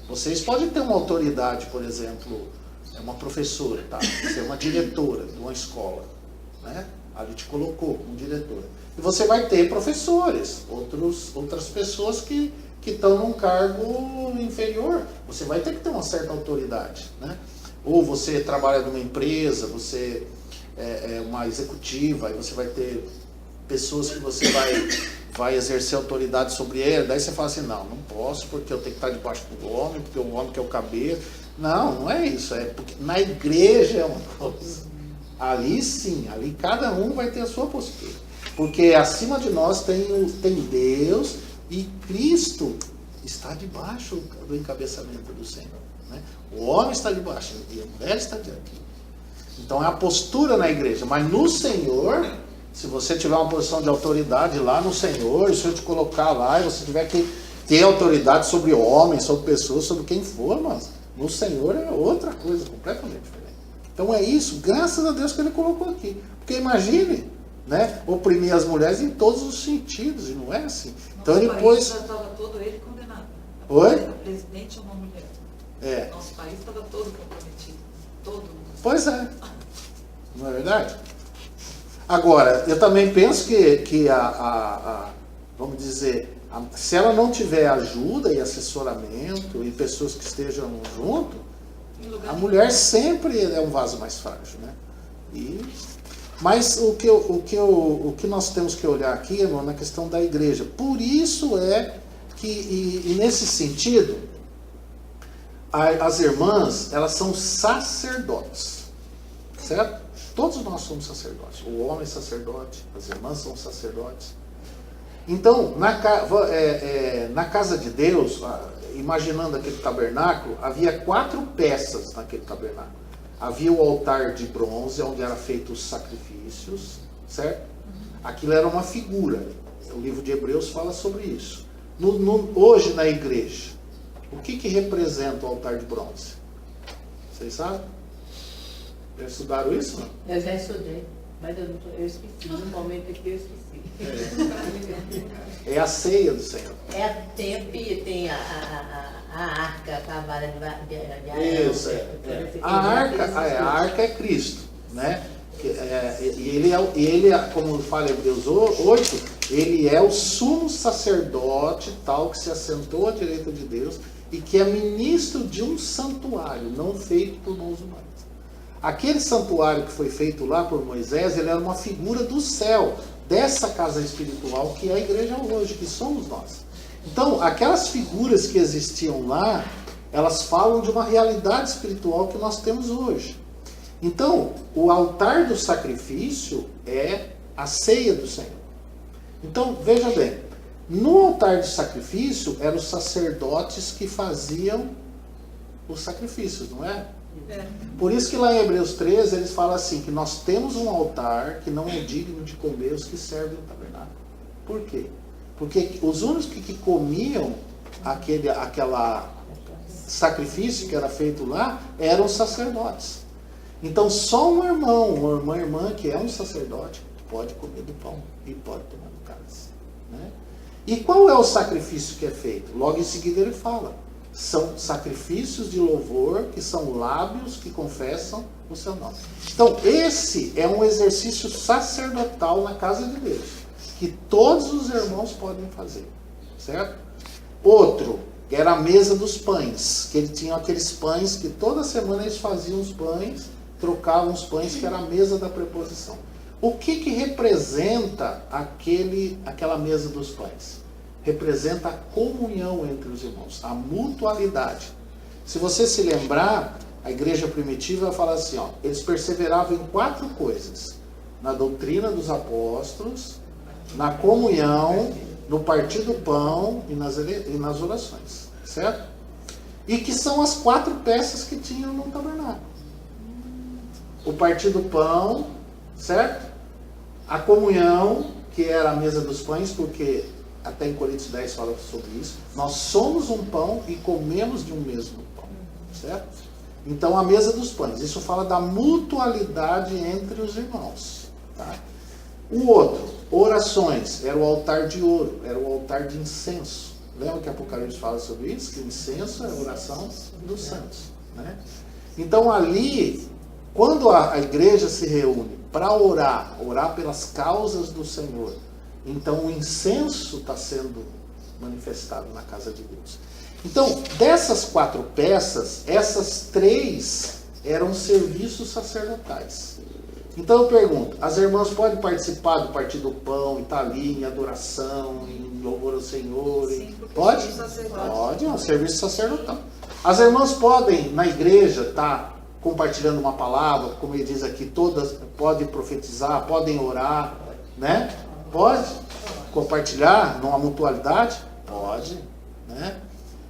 [SPEAKER 1] vocês podem ter uma autoridade, por exemplo, uma professora, tá? Você é uma diretora de uma escola, né? Ali te colocou como diretora. E você vai ter professores, outras pessoas que estão num cargo inferior. Você vai ter que ter uma certa autoridade, né? Ou você trabalha numa empresa, você é uma executiva, aí você vai ter pessoas que você vai exercer autoridade sobre ele, daí você fala assim, não posso, porque eu tenho que estar debaixo do homem, porque o homem que é o cabeça. Não é isso, é porque na igreja é uma coisa. Ali sim, ali cada um vai ter a sua postura. Porque acima de nós tem Deus e Cristo está debaixo do encabeçamento do Senhor, né? O homem está debaixo e a mulher está aqui. Então é a postura na igreja. Mas no Senhor, se você tiver uma posição de autoridade lá no Senhor, e se eu te colocar lá, e você tiver que ter autoridade sobre homens, sobre pessoas, sobre quem for, mas No Senhor é outra coisa, completamente diferente. Então é isso, graças a Deus que ele colocou aqui. Porque imagine, né, oprimir as mulheres em todos os sentidos, e não é assim. Então ele pôs...
[SPEAKER 2] Nosso país já estava todo ele condenado.
[SPEAKER 1] Oi?
[SPEAKER 2] A presidente é uma mulher.
[SPEAKER 1] É.
[SPEAKER 2] Nosso país estava todo comprometido. Todo mundo.
[SPEAKER 1] Pois é. Não é verdade? Agora, eu também penso que vamos dizer, se ela não tiver ajuda e assessoramento e pessoas que estejam junto,
[SPEAKER 2] Em lugar
[SPEAKER 1] a
[SPEAKER 2] nenhum.
[SPEAKER 1] mulher sempre é um vaso mais frágil, né? Mas o que nós temos que olhar aqui, irmão, na questão da igreja. Por isso é que, e nesse sentido, as irmãs, elas são sacerdotes, certo? Todos nós somos sacerdotes. O homem é sacerdote, as irmãs são sacerdotes. Então, na casa de Deus, imaginando aquele tabernáculo, havia 4 peças naquele tabernáculo. Havia o altar de bronze, onde eram feitos os sacrifícios, certo? Aquilo era uma figura. O livro de Hebreus fala sobre isso. Hoje na igreja, o que representa o altar de bronze? Vocês sabem? Já estudaram isso? Não?
[SPEAKER 7] Eu já estudei, mas eu esqueci. No momento aqui eu esqueci.
[SPEAKER 1] É a ceia do Senhor.
[SPEAKER 7] É a tempo e tem a arca, a vara de Arão.
[SPEAKER 1] Isso, a arca é Cristo, né? E ele, como fala em Hebreus 8, ele é o sumo sacerdote tal que se assentou à direita de Deus e que é ministro de um santuário, não feito por mãos humanas. Aquele santuário que foi feito lá por Moisés, ele era uma figura do céu, dessa casa espiritual que é a igreja hoje, que somos nós. Então, aquelas figuras que existiam lá, elas falam de uma realidade espiritual que nós temos hoje. Então, o altar do sacrifício é a ceia do Senhor. Então, veja bem, no altar de sacrifício eram os sacerdotes que faziam os sacrifícios, não é? Por isso que lá em Hebreus 13 eles falam assim, que nós temos um altar que não é digno de comer os que servem no tabernáculo. Por quê? Porque os únicos que comiam aquele sacrifício que era feito lá eram os sacerdotes. Então só um irmão, uma irmã que é um sacerdote pode comer do pão e pode tomar do cálice, né? E qual é o sacrifício que é feito? Logo em seguida ele fala, são sacrifícios de louvor, que são lábios que confessam o seu nome. Então esse é um exercício sacerdotal na casa de Deus, que todos os irmãos podem fazer, certo? Outro era a mesa dos pães, que eles tinham aqueles pães que toda semana eles faziam os pães, trocavam os pães, que era a mesa da preposição. O que representa aquela mesa dos pães? Representa a comunhão entre os irmãos, a mutualidade. Se você se lembrar, a igreja primitiva fala assim, ó, eles perseveravam em 4 coisas: na doutrina dos apóstolos, na comunhão, no partir do pão e nas orações, certo? E que são as 4 peças que tinham no tabernáculo. O partir do pão, certo? A comunhão, que era a mesa dos pães, porque até em Coríntios 10 fala sobre isso. Nós somos um pão e comemos de um mesmo pão, certo? Então a mesa dos pães, isso fala da mutualidade entre os irmãos, tá? O outro, orações, era o altar de ouro, era o altar de incenso. Lembra que Apocalipse fala sobre isso? Que o incenso é a oração dos santos, né? Então ali, quando a igreja se reúne para orar pelas causas do Senhor, então o incenso está sendo manifestado na casa de Deus. Então, dessas 4 peças, essas 3 eram serviços sacerdotais. Então eu pergunto, as irmãs podem participar do partir do pão, e estar ali em adoração, em louvor ao Senhor?
[SPEAKER 2] Sim, porque
[SPEAKER 1] pode?
[SPEAKER 2] são sacerdotes.
[SPEAKER 1] Pode, é um serviço sacerdotal. As irmãs podem, na igreja, estar compartilhando uma palavra, como ele diz aqui, todas podem profetizar, podem orar, né? Pode compartilhar numa mutualidade? Pode, né?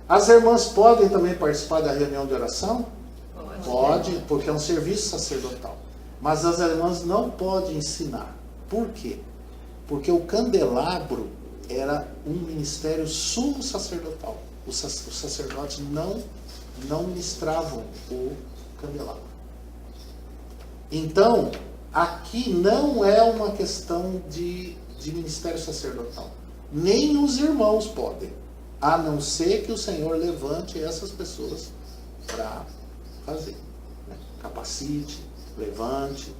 [SPEAKER 1] As irmãs podem também participar da reunião de oração? Pode, porque é um serviço sacerdotal. Mas as irmãs não podem ensinar. Por quê? Porque o candelabro era um ministério sumo sacerdotal. Os sacerdotes não não ministravam o candelabro. Então, aqui não é uma questão de ministério sacerdotal. Nem os irmãos podem, a não ser que o Senhor levante essas pessoas para fazer. Né? Capacite, levante,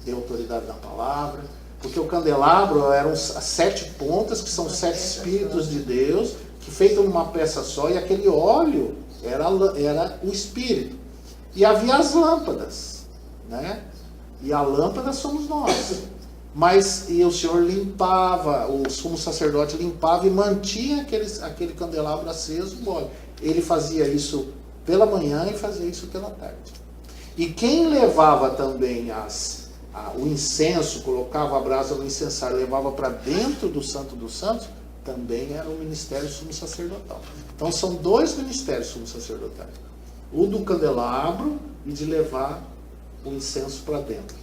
[SPEAKER 1] dê autoridade na palavra. Porque o candelabro eram as 7 pontas, que são 7 Espíritos de Deus, que feitam numa peça só, e aquele óleo era o Espírito. E havia as lâmpadas, né? E a lâmpada somos nós. E o Senhor limpava, o sumo sacerdote limpava e mantinha aquele candelabro aceso, o óleo. Ele fazia isso pela manhã e fazia isso pela tarde. E quem levava também o incenso, colocava a brasa no incensário, levava para dentro do Santo dos Santos, também era o ministério sumo sacerdotal. Então são 2 ministérios sumo sacerdotais. O do candelabro e de levar o incenso para dentro.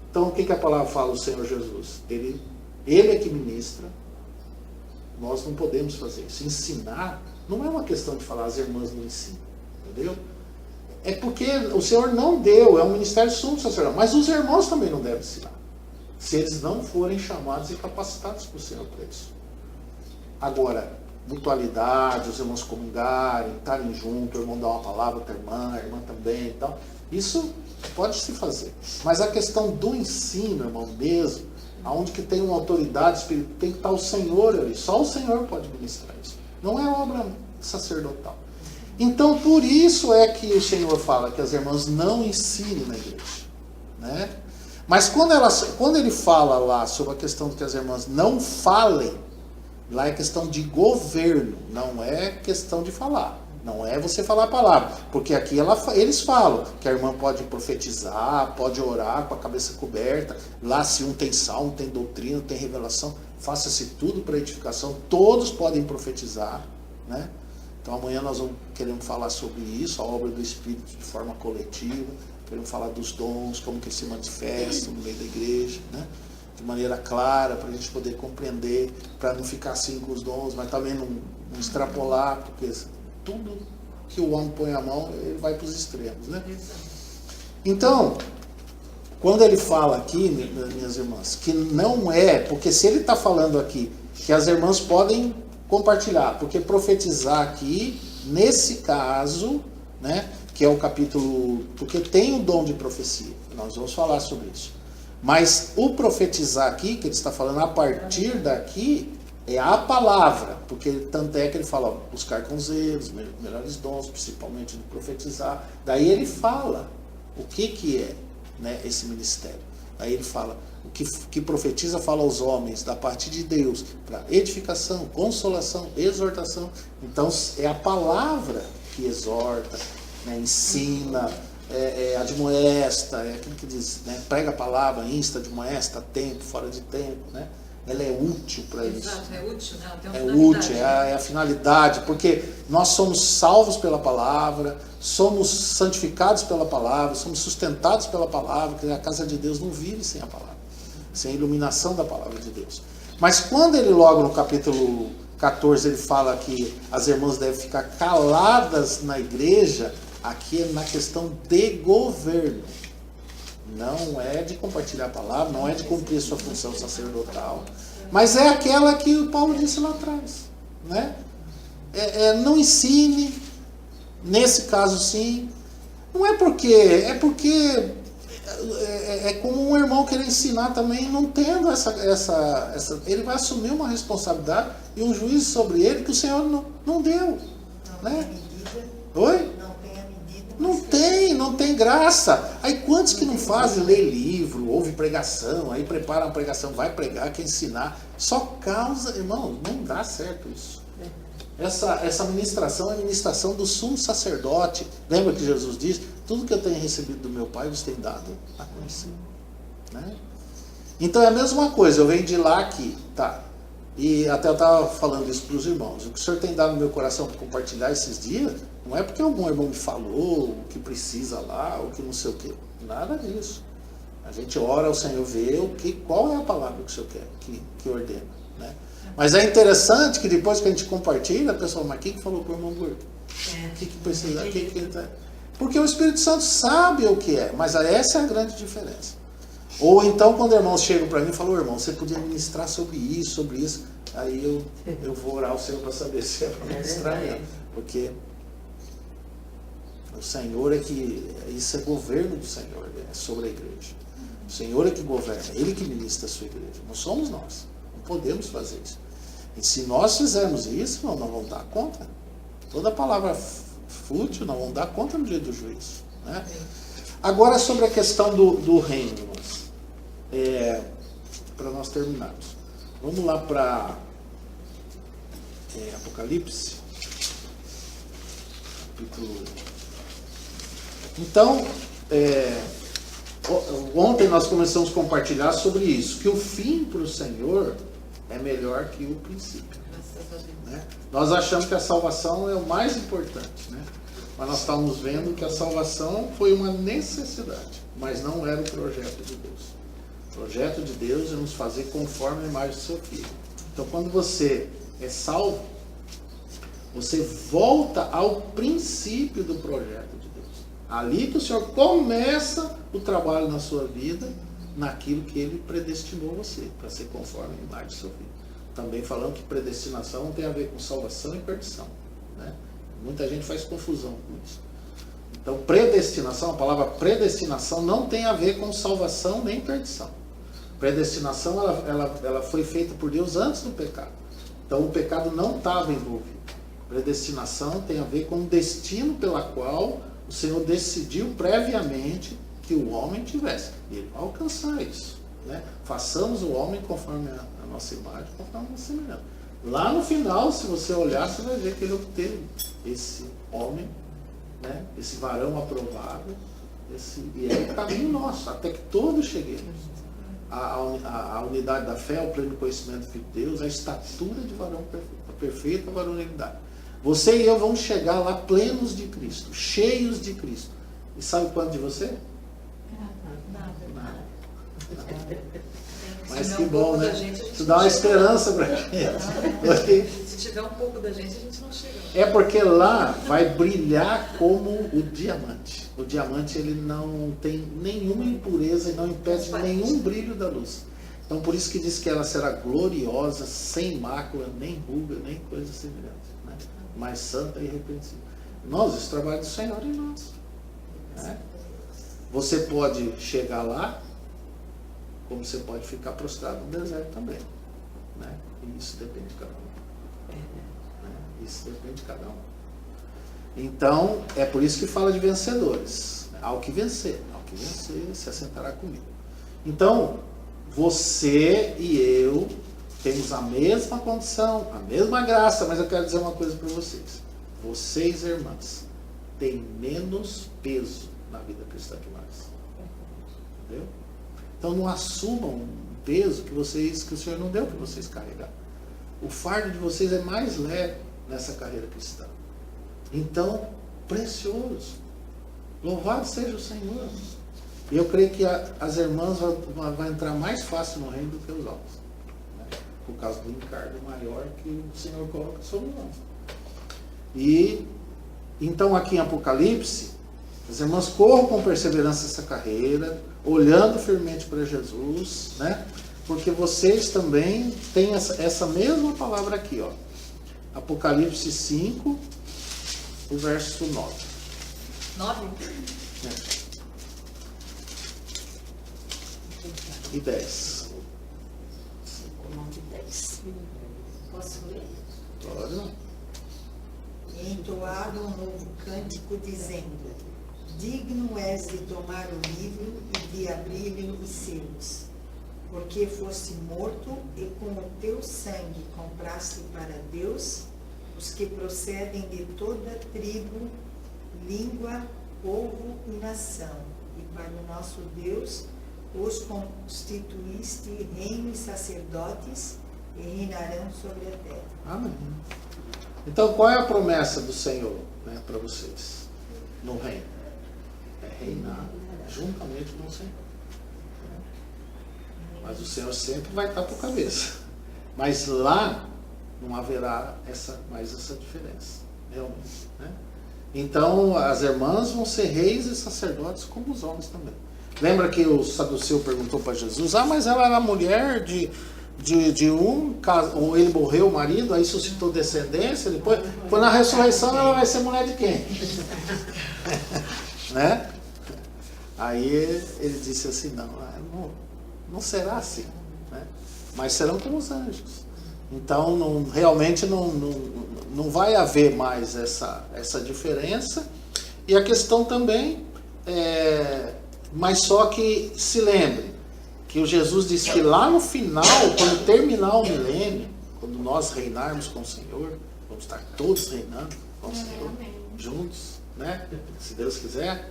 [SPEAKER 1] Então o que a palavra fala do Senhor Jesus? Ele é que ministra, nós não podemos fazer isso. Ensinar não é uma questão de falar as irmãs não ensinam, entendeu? É porque o Senhor não deu, é um ministério sumo sacerdotal, mas os irmãos também não devem ensinar, se eles não forem chamados e capacitados por Senhor para isso. Agora, mutualidade, os irmãos comungarem, estarem juntos, o irmão dar uma palavra para a irmã também e tal, isso pode se fazer. Mas a questão do ensino, irmão, mesmo, aonde que tem uma autoridade espiritual, tem que estar o Senhor ali, só o Senhor pode ministrar isso. Não é obra sacerdotal. Então, por isso é que o Senhor fala que as irmãs não ensinem na igreja, né? Mas quando ele fala lá sobre a questão de que as irmãs não falem, lá é questão de governo, não é questão de falar. Não é você falar a palavra, porque aqui eles falam que a irmã pode profetizar, pode orar com a cabeça coberta. Lá, se um tem salmo, tem doutrina, tem revelação, faça-se tudo para edificação. Todos podem profetizar, né? Então amanhã nós queremos falar sobre isso, a obra do Espírito de forma coletiva. Queremos falar dos dons, como que eles se manifestam no meio da igreja, né? De maneira clara, para a gente poder compreender, para não ficar assim com os dons, mas também não extrapolar, porque tudo que o homem põe a mão, ele vai para os extremos, né? Então, quando ele fala aqui, minhas irmãs, que não é, porque se ele está falando aqui que as irmãs podem compartilhar, porque profetizar aqui, nesse caso, né, que é o capítulo, porque tem o dom de profecia, nós vamos falar sobre isso. Mas o profetizar aqui, que ele está falando a partir daqui, é a palavra, porque tanto é que ele fala, ó, buscar com zelo, os melhores dons, principalmente de profetizar. Daí ele fala o que é, né, esse ministério. Aí ele fala, o que profetiza fala aos homens, da parte de Deus, para edificação, consolação, exortação. Então é a palavra que exorta, né, ensina, admoesta, é aquilo que diz, né, prega a palavra, insta, admoesta, a tempo, fora de tempo, né? Ela é útil para isso.
[SPEAKER 2] Exato, é útil, né? Ela tem uma
[SPEAKER 1] É
[SPEAKER 2] finalidade.
[SPEAKER 1] útil, é a finalidade, porque nós somos salvos pela palavra, somos santificados pela palavra, somos sustentados pela palavra, porque a casa de Deus não vive sem a palavra, sem a iluminação da palavra de Deus. Mas quando ele logo no capítulo 14 ele fala que as irmãs devem ficar caladas na igreja, aqui é na questão de governo. Não é de compartilhar a palavra, não é de cumprir sua função sacerdotal, mas é aquela que o Paulo disse lá atrás, né? Não ensine, nesse caso sim, não é porque, é como um irmão querer ensinar também, não tendo essa ele vai assumir uma responsabilidade e um juízo sobre ele que o Senhor não deu, né? Oi? Não tem graça. Aí quantos que não fazem, lê livro, ouve pregação, aí prepara uma pregação, vai pregar, quer ensinar, só causa, irmão, não dá certo isso. Essa ministração é a ministração do sumo sacerdote. Lembra que Jesus diz, tudo que eu tenho recebido do meu Pai, vos tem dado a conhecer, né? Então é a mesma coisa, eu venho de lá aqui, tá? E até eu estava falando isso para os irmãos. O que o Senhor tem dado no meu coração para compartilhar esses dias, não é porque algum irmão me falou o que precisa lá, ou que não sei o que. Nada disso. A gente ora, o Senhor vê qual é a palavra que o Senhor quer, que ordena, né? Mas é interessante que depois que a gente compartilha, a pessoa, mas quem que falou para o irmão Gordo? O que precisa? Porque o Espírito Santo sabe o que é, mas essa é a grande diferença. Ou então, quando irmãos chegam para mim e falam, irmão, você podia ministrar sobre isso, aí eu vou orar ao Senhor para saber se é para ministrar mesmo. Porque o Senhor isso é governo do Senhor, é sobre a igreja. O Senhor é que governa, Ele que ministra a sua igreja, não somos nós, não podemos fazer isso. E se nós fizermos isso, nós não vamos dar conta. Toda palavra fútil, não vamos dar conta no dia do juízo. Né? Agora, sobre a questão do reino, para nós terminarmos. Vamos lá para Apocalipse, capítulo 1. Então, ontem nós começamos a compartilhar sobre isso, que o fim para o Senhor é melhor que o princípio. Né? Nós achamos que a salvação é o mais importante, né? Mas nós estamos vendo que a salvação foi uma necessidade, mas não era o projeto de Deus. O projeto de Deus é nos fazer conforme a imagem do seu Filho. Então, quando você é salvo, você volta ao princípio do projeto de Deus. Ali que o Senhor começa o trabalho na sua vida, naquilo que Ele predestinou você, para ser conforme a imagem do seu Filho. Também falando que predestinação não tem a ver com salvação e perdição. Né? Muita gente faz confusão com isso. Então, predestinação, a palavra predestinação não tem a ver com salvação nem perdição. Predestinação, ela foi feita por Deus antes do pecado. Então, o pecado não estava envolvido. Predestinação tem a ver com o destino pela qual o Senhor decidiu previamente que o homem tivesse. E Ele vai alcançar isso. Né? Façamos o homem conforme a nossa imagem, conforme a nossa semelhança. Lá no final, se você olhar, você vai ver que Ele obteve esse homem, né? Esse varão aprovado, e é o caminho nosso, até que todos cheguemos. A unidade da fé, o pleno conhecimento do Filho de Deus, a estatura de varão perfeito, a perfeita varonilidade. Você e eu vamos chegar lá plenos de Cristo, cheios de Cristo. E sabe quanto de você? Nada. Mas que bom, né? Isso dá uma esperança para a gente.
[SPEAKER 2] Se tiver um pouco da gente, a gente não chega.
[SPEAKER 1] É porque lá vai brilhar como o diamante. O diamante, ele não tem nenhuma impureza e não impede nenhum brilho da luz. Então, por isso que diz que ela será gloriosa, sem mácula, nem ruga, nem coisa semelhante. Né? Mais santa e irrepreensível. Esse trabalho do Senhor em nós. Né? Você pode chegar lá, como você pode ficar prostrado no deserto também. Né? E isso depende de cada um. Isso depende de cada um. Então, é por isso que fala de vencedores. Ao que vencer, se assentará comigo. Então, você e eu temos a mesma condição, a mesma graça, mas eu quero dizer uma coisa para vocês. Vocês, irmãs, têm menos peso na vida cristã que nós. Entendeu? Então, não assumam um peso que o Senhor não deu para vocês carregar. O fardo de vocês é mais leve nessa carreira cristã. Então, precioso. Louvado seja o Senhor. E eu creio que as irmãs vão entrar mais fácil no reino do que os homens. Né? Por causa do encargo maior que o Senhor coloca sobre nós. E, então, aqui em Apocalipse, as irmãs corram com perseverança essa carreira, olhando firmemente para Jesus, né? Porque vocês também têm essa mesma palavra aqui, ó. Apocalipse 5, o verso 9.
[SPEAKER 2] 9?
[SPEAKER 1] E 10.
[SPEAKER 6] 5, 9 e 10. Posso ler?
[SPEAKER 1] Pode.
[SPEAKER 6] E entoaram um novo cântico, dizendo: digno és de tomar o livro e de abrir-lhe os selos, porque foste morto e com o teu sangue compraste para Deus os que procedem de toda tribo, língua, povo e nação, e para o nosso Deus os constituíste reino e sacerdotes, e reinarão sobre a terra.
[SPEAKER 1] Amém. Então, qual é a promessa do Senhor, né, para vocês no reino? É reinar juntamente com o Senhor. Mas o Senhor sempre vai estar por cabeça. Mas lá não haverá mais essa diferença, realmente, né? Então, as irmãs vão ser reis e sacerdotes como os homens também. Lembra que o saduceu perguntou para Jesus, mas ela era mulher de um caso, ou ele morreu, o marido, aí suscitou descendência, depois na ressurreição ela vai ser mulher de quem? Né? Aí ele disse assim, não será assim, né? Mas serão como os anjos. Então realmente não vai haver mais essa diferença. E a questão também mas só que se lembre que o Jesus disse que lá no final, quando terminar o milênio, quando nós reinarmos com o Senhor, vamos estar todos reinando com o Senhor, juntos, né? Se Deus quiser,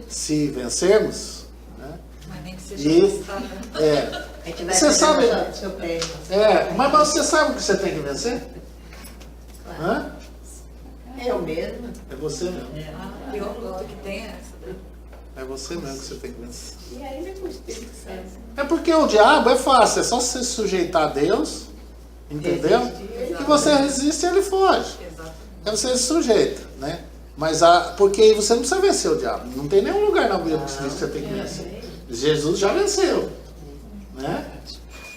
[SPEAKER 1] se vencermos, né?
[SPEAKER 2] Mas nem que seja
[SPEAKER 1] Você sabe, mas você sabe o que você tem que vencer? Hã?
[SPEAKER 7] É eu mesmo.
[SPEAKER 1] É você mesmo.
[SPEAKER 2] Pior que tem essa.
[SPEAKER 1] É você mesmo que você tem que vencer.
[SPEAKER 7] E ainda com o Espírito Santo.
[SPEAKER 1] É porque o diabo é fácil, é só você sujeitar a Deus, entendeu?
[SPEAKER 7] Resistir.
[SPEAKER 1] Que você resiste e ele foge.
[SPEAKER 2] Exatamente.
[SPEAKER 1] Aí você se sujeita, né? Mas porque você não precisa vencer o diabo. Não tem nenhum lugar na Bíblia que diz que você tem que vencer. Jesus já venceu, né?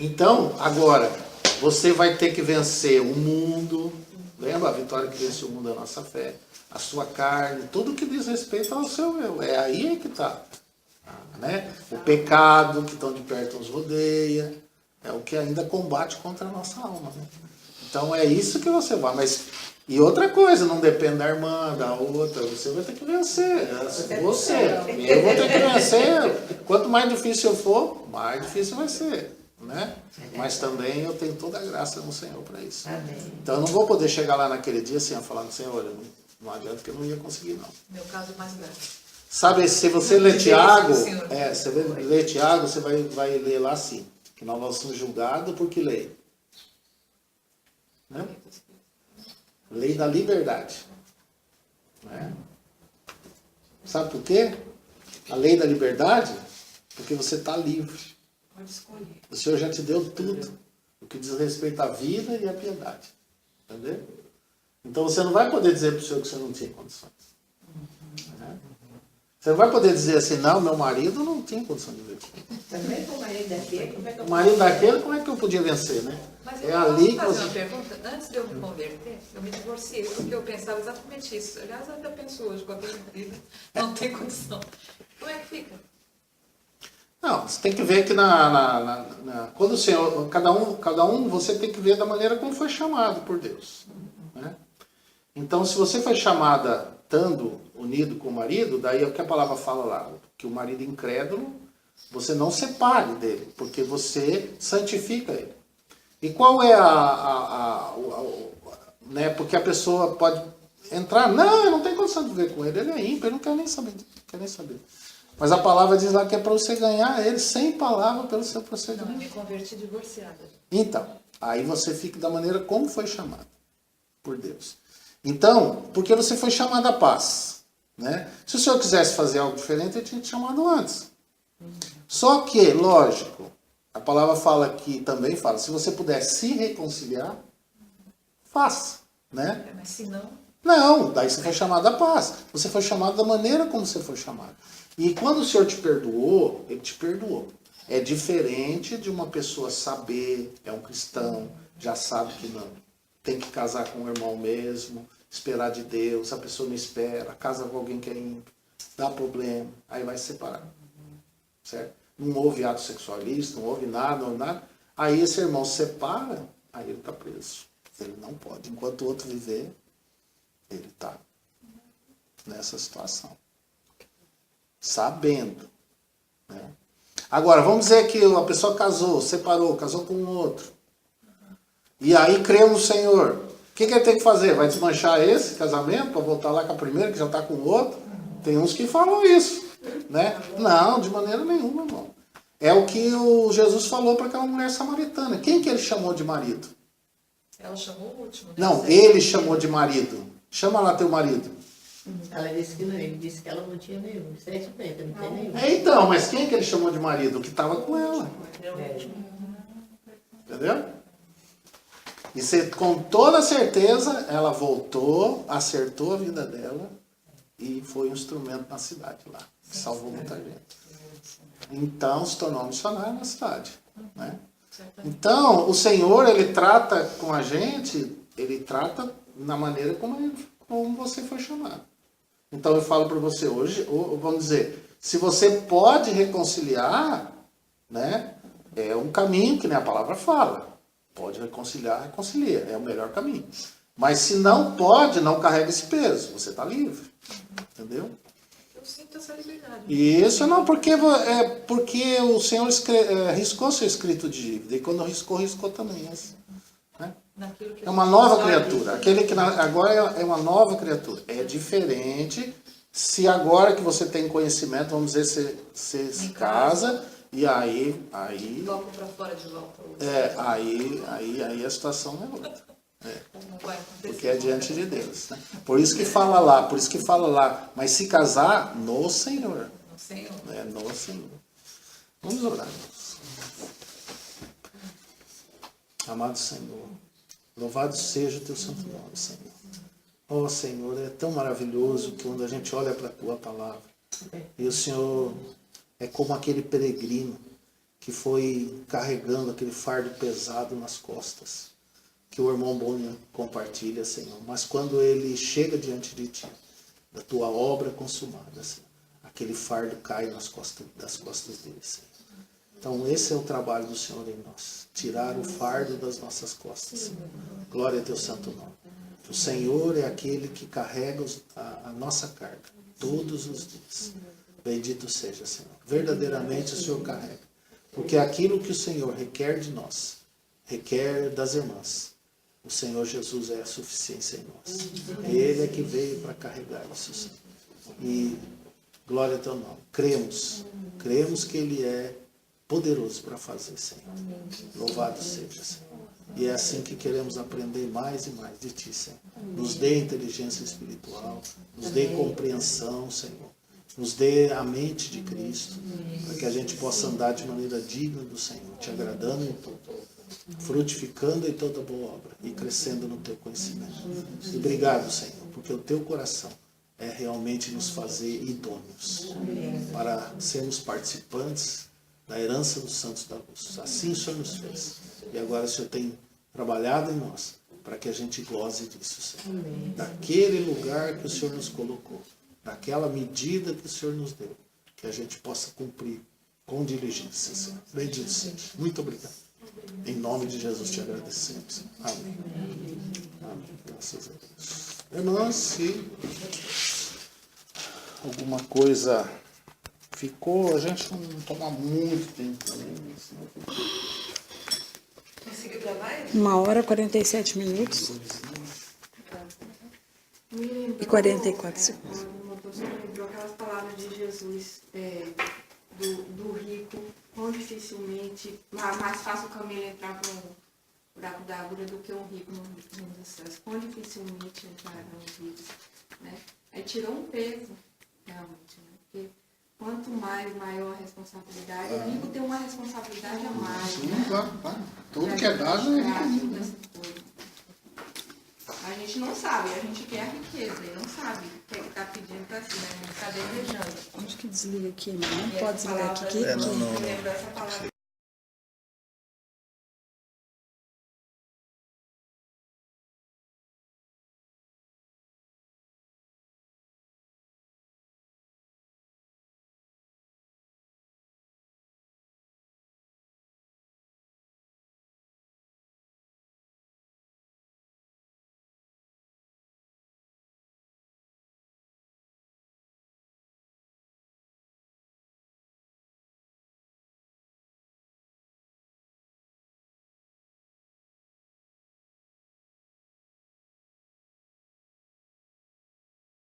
[SPEAKER 1] Então, agora, você vai ter que vencer o mundo. Lembra a vitória que vence o mundo é a nossa fé. A sua carne, tudo que diz respeito ao seu eu. É aí que está. Né? O pecado que tão de perto nos rodeia. É o que ainda combate contra a nossa alma. Né? Então é isso que você vai. E outra coisa, não depende da irmã, da outra. Você vai ter que vencer. Você. Eu vou ter que vencer. Quanto mais difícil eu for, mais difícil vai ser. Né? Mas também eu tenho toda a graça no Senhor para isso.
[SPEAKER 7] Amém.
[SPEAKER 1] Então eu não vou poder chegar lá naquele dia assim, falando, Senhor, não adianta que eu não ia conseguir não.
[SPEAKER 2] Meu caso é mais grave.
[SPEAKER 1] Sabe, se você ler Tiago, você ler Tiago, você vai ler lá assim, que nós vamos ser julgados por que lei? Né? Lei da liberdade. Né? Sabe por quê? A lei da liberdade, porque você está livre.
[SPEAKER 2] Pode escolher.
[SPEAKER 1] O Senhor já te deu tudo, o que diz respeito à vida e à piedade. Entendeu? Então você não vai poder dizer para o Senhor que você não tinha condições. Né? Você não vai poder dizer assim, não, meu marido não tinha condição de ver comigo.
[SPEAKER 7] Também com o marido daquele, como é que eu
[SPEAKER 1] O marido daquele, como é que eu podia vencer, né?
[SPEAKER 2] Mas
[SPEAKER 1] É
[SPEAKER 2] eu
[SPEAKER 1] ali
[SPEAKER 2] posso
[SPEAKER 1] que
[SPEAKER 2] fazer
[SPEAKER 1] você...
[SPEAKER 2] uma pergunta? Antes de eu me converter, eu me divorciei, porque eu pensava exatamente isso. Aliás, eu ainda penso hoje, com a minha vida, não tem condição. Como é que fica?
[SPEAKER 1] Não, você tem que ver que quando o Senhor, cada um, você tem que ver da maneira como foi chamado por Deus. Né? Então, se você foi chamada estando unido com o marido, daí é o que a palavra fala lá, que o marido incrédulo, você não separe dele, porque você santifica ele. E qual é né, porque a pessoa pode entrar, não, eu não tenho condição de viver com ele, ele é ímpio, eu não quero nem saber. Mas a palavra diz lá que é para você ganhar ele sem palavra pelo seu
[SPEAKER 2] Não, eu
[SPEAKER 1] procedimento.
[SPEAKER 2] me converti divorciada.
[SPEAKER 1] Então, aí você fica da maneira como foi chamado por Deus. Então, porque você foi chamado à paz. Né? Se o Senhor quisesse fazer algo diferente, ele tinha te chamado antes. Só que, lógico, a palavra fala aqui, também fala, se você puder se reconciliar, faça. Né?
[SPEAKER 2] Mas se não...
[SPEAKER 1] Não, daí você foi chamado à paz. Você foi chamado da maneira como você foi chamado. E quando o Senhor te perdoou, Ele te perdoou. É diferente de uma pessoa saber, é um cristão, já sabe que não. Tem que casar com o irmão mesmo, esperar de Deus, a pessoa não espera, casa com alguém que é ímpio, dá problema, aí vai se separar. Certo? Não houve ato sexualista, não houve nada. Aí esse irmão se separa, aí ele está preso. Ele não pode. Enquanto o outro viver, ele está nessa situação. Sabendo. Né? Agora, vamos dizer que a pessoa casou, separou, casou com um outro. E aí creu no Senhor. O que ele tem que fazer? Vai desmanchar esse casamento para voltar lá com a primeira, que já está com o outro? Tem uns que falam isso. Né? Não, de maneira nenhuma, irmão. É o que o Jesus falou para aquela mulher samaritana. Quem que ele chamou de marido?
[SPEAKER 2] Ela chamou o último. Né?
[SPEAKER 1] Não, ele chamou de marido. Chama lá teu marido.
[SPEAKER 7] Ela disse que não, ele disse que ela não tinha nenhum. Sexo bem, não tem nenhum.
[SPEAKER 1] Então, mas quem que ele chamou de marido? O que estava com ela.
[SPEAKER 7] É.
[SPEAKER 1] Entendeu? E você, com toda certeza, ela voltou, acertou a vida dela e foi um instrumento na cidade lá, que salvou muita gente. Então, se tornou missionário na cidade, né? Então, o Senhor, Ele trata com a gente, Ele trata na maneira como você foi chamado. Então, eu falo para você hoje, vamos dizer, se você pode reconciliar, né? É um caminho que nem a palavra fala. Pode reconciliar, reconcilia. É o melhor caminho. Mas se não pode, não carrega esse peso. Você está livre. Entendeu?
[SPEAKER 2] Eu sinto essa liberdade.
[SPEAKER 1] Isso não, porque o Senhor riscou seu escrito de dívida. E quando riscou também. Né? É uma nova criatura. Aquele que agora é uma nova criatura. É diferente se agora que você tem conhecimento, vamos dizer, você se casa... E aí
[SPEAKER 2] Toco para fora de volta.
[SPEAKER 1] Aí a situação é outra. Porque é diante de Deus. Né? Por isso que fala lá. Mas se casar no Senhor.
[SPEAKER 2] No Senhor.
[SPEAKER 1] No Senhor. Vamos orar. Amado Senhor, louvado seja o teu santo nome, Senhor. Ó Senhor, é tão maravilhoso que quando a gente olha para a tua palavra, e o Senhor é como aquele peregrino que foi carregando aquele fardo pesado nas costas, que o irmão Bonner compartilha, Senhor. Mas quando ele chega diante de ti, da tua obra consumada, Senhor, aquele fardo cai das costas dele, Senhor. Então esse é o trabalho do Senhor em nós, tirar o fardo das nossas costas, Senhor. Glória a teu santo nome. O Senhor é aquele que carrega a nossa carga todos os dias. Bendito seja, Senhor. Verdadeiramente o Senhor carrega. Porque aquilo que o Senhor requer de nós, requer das irmãs, o Senhor Jesus é a suficiência em nós. Ele é que veio para carregar isso, Senhor. E glória ao teu nome. Cremos que Ele é poderoso para fazer, Senhor. Louvado seja, Senhor. E é assim que queremos aprender mais e mais de Ti, Senhor. Nos dê inteligência espiritual, nos dê compreensão, Senhor. Nos dê a mente de Cristo, para que a gente possa andar de maneira digna do Senhor, te agradando em tudo, frutificando em toda boa obra e crescendo no teu conhecimento. E obrigado, Senhor, porque o teu coração é realmente nos fazer idôneos para sermos participantes da herança dos santos da luz. Assim o Senhor nos fez. E agora o Senhor tem trabalhado em nós para que a gente goze disso, Senhor. Daquele lugar que o Senhor nos colocou. Daquela medida que o Senhor nos deu, que a gente possa cumprir com diligência, Senhor. Bendito seja. Muito obrigado. Em nome de Jesus te agradecemos. Amém. Amém. Graças a Deus. Irmãos, se alguma coisa ficou, a gente não toma muito tempo.
[SPEAKER 2] Conseguiu gravar?
[SPEAKER 8] 1h47 e 44 segundos.
[SPEAKER 5] Você lembrou aquelas palavras de Jesus do rico, quão dificilmente, mais fácil o camelo entrar no buraco da agulha do que um rico no reino dos céus. Quão dificilmente entraram os ricos, né? Aí tirou um peso, realmente, né? Porque quanto maior a responsabilidade, o rico tem uma responsabilidade a mais.
[SPEAKER 1] Sim, claro. Tudo que é dado é
[SPEAKER 5] A gente não sabe, a gente quer a riqueza e não sabe o que está pedindo para si, né? A gente está desejando.
[SPEAKER 8] Acho que desliga aqui, não pode desligar aqui.
[SPEAKER 5] Lembra essa palavra.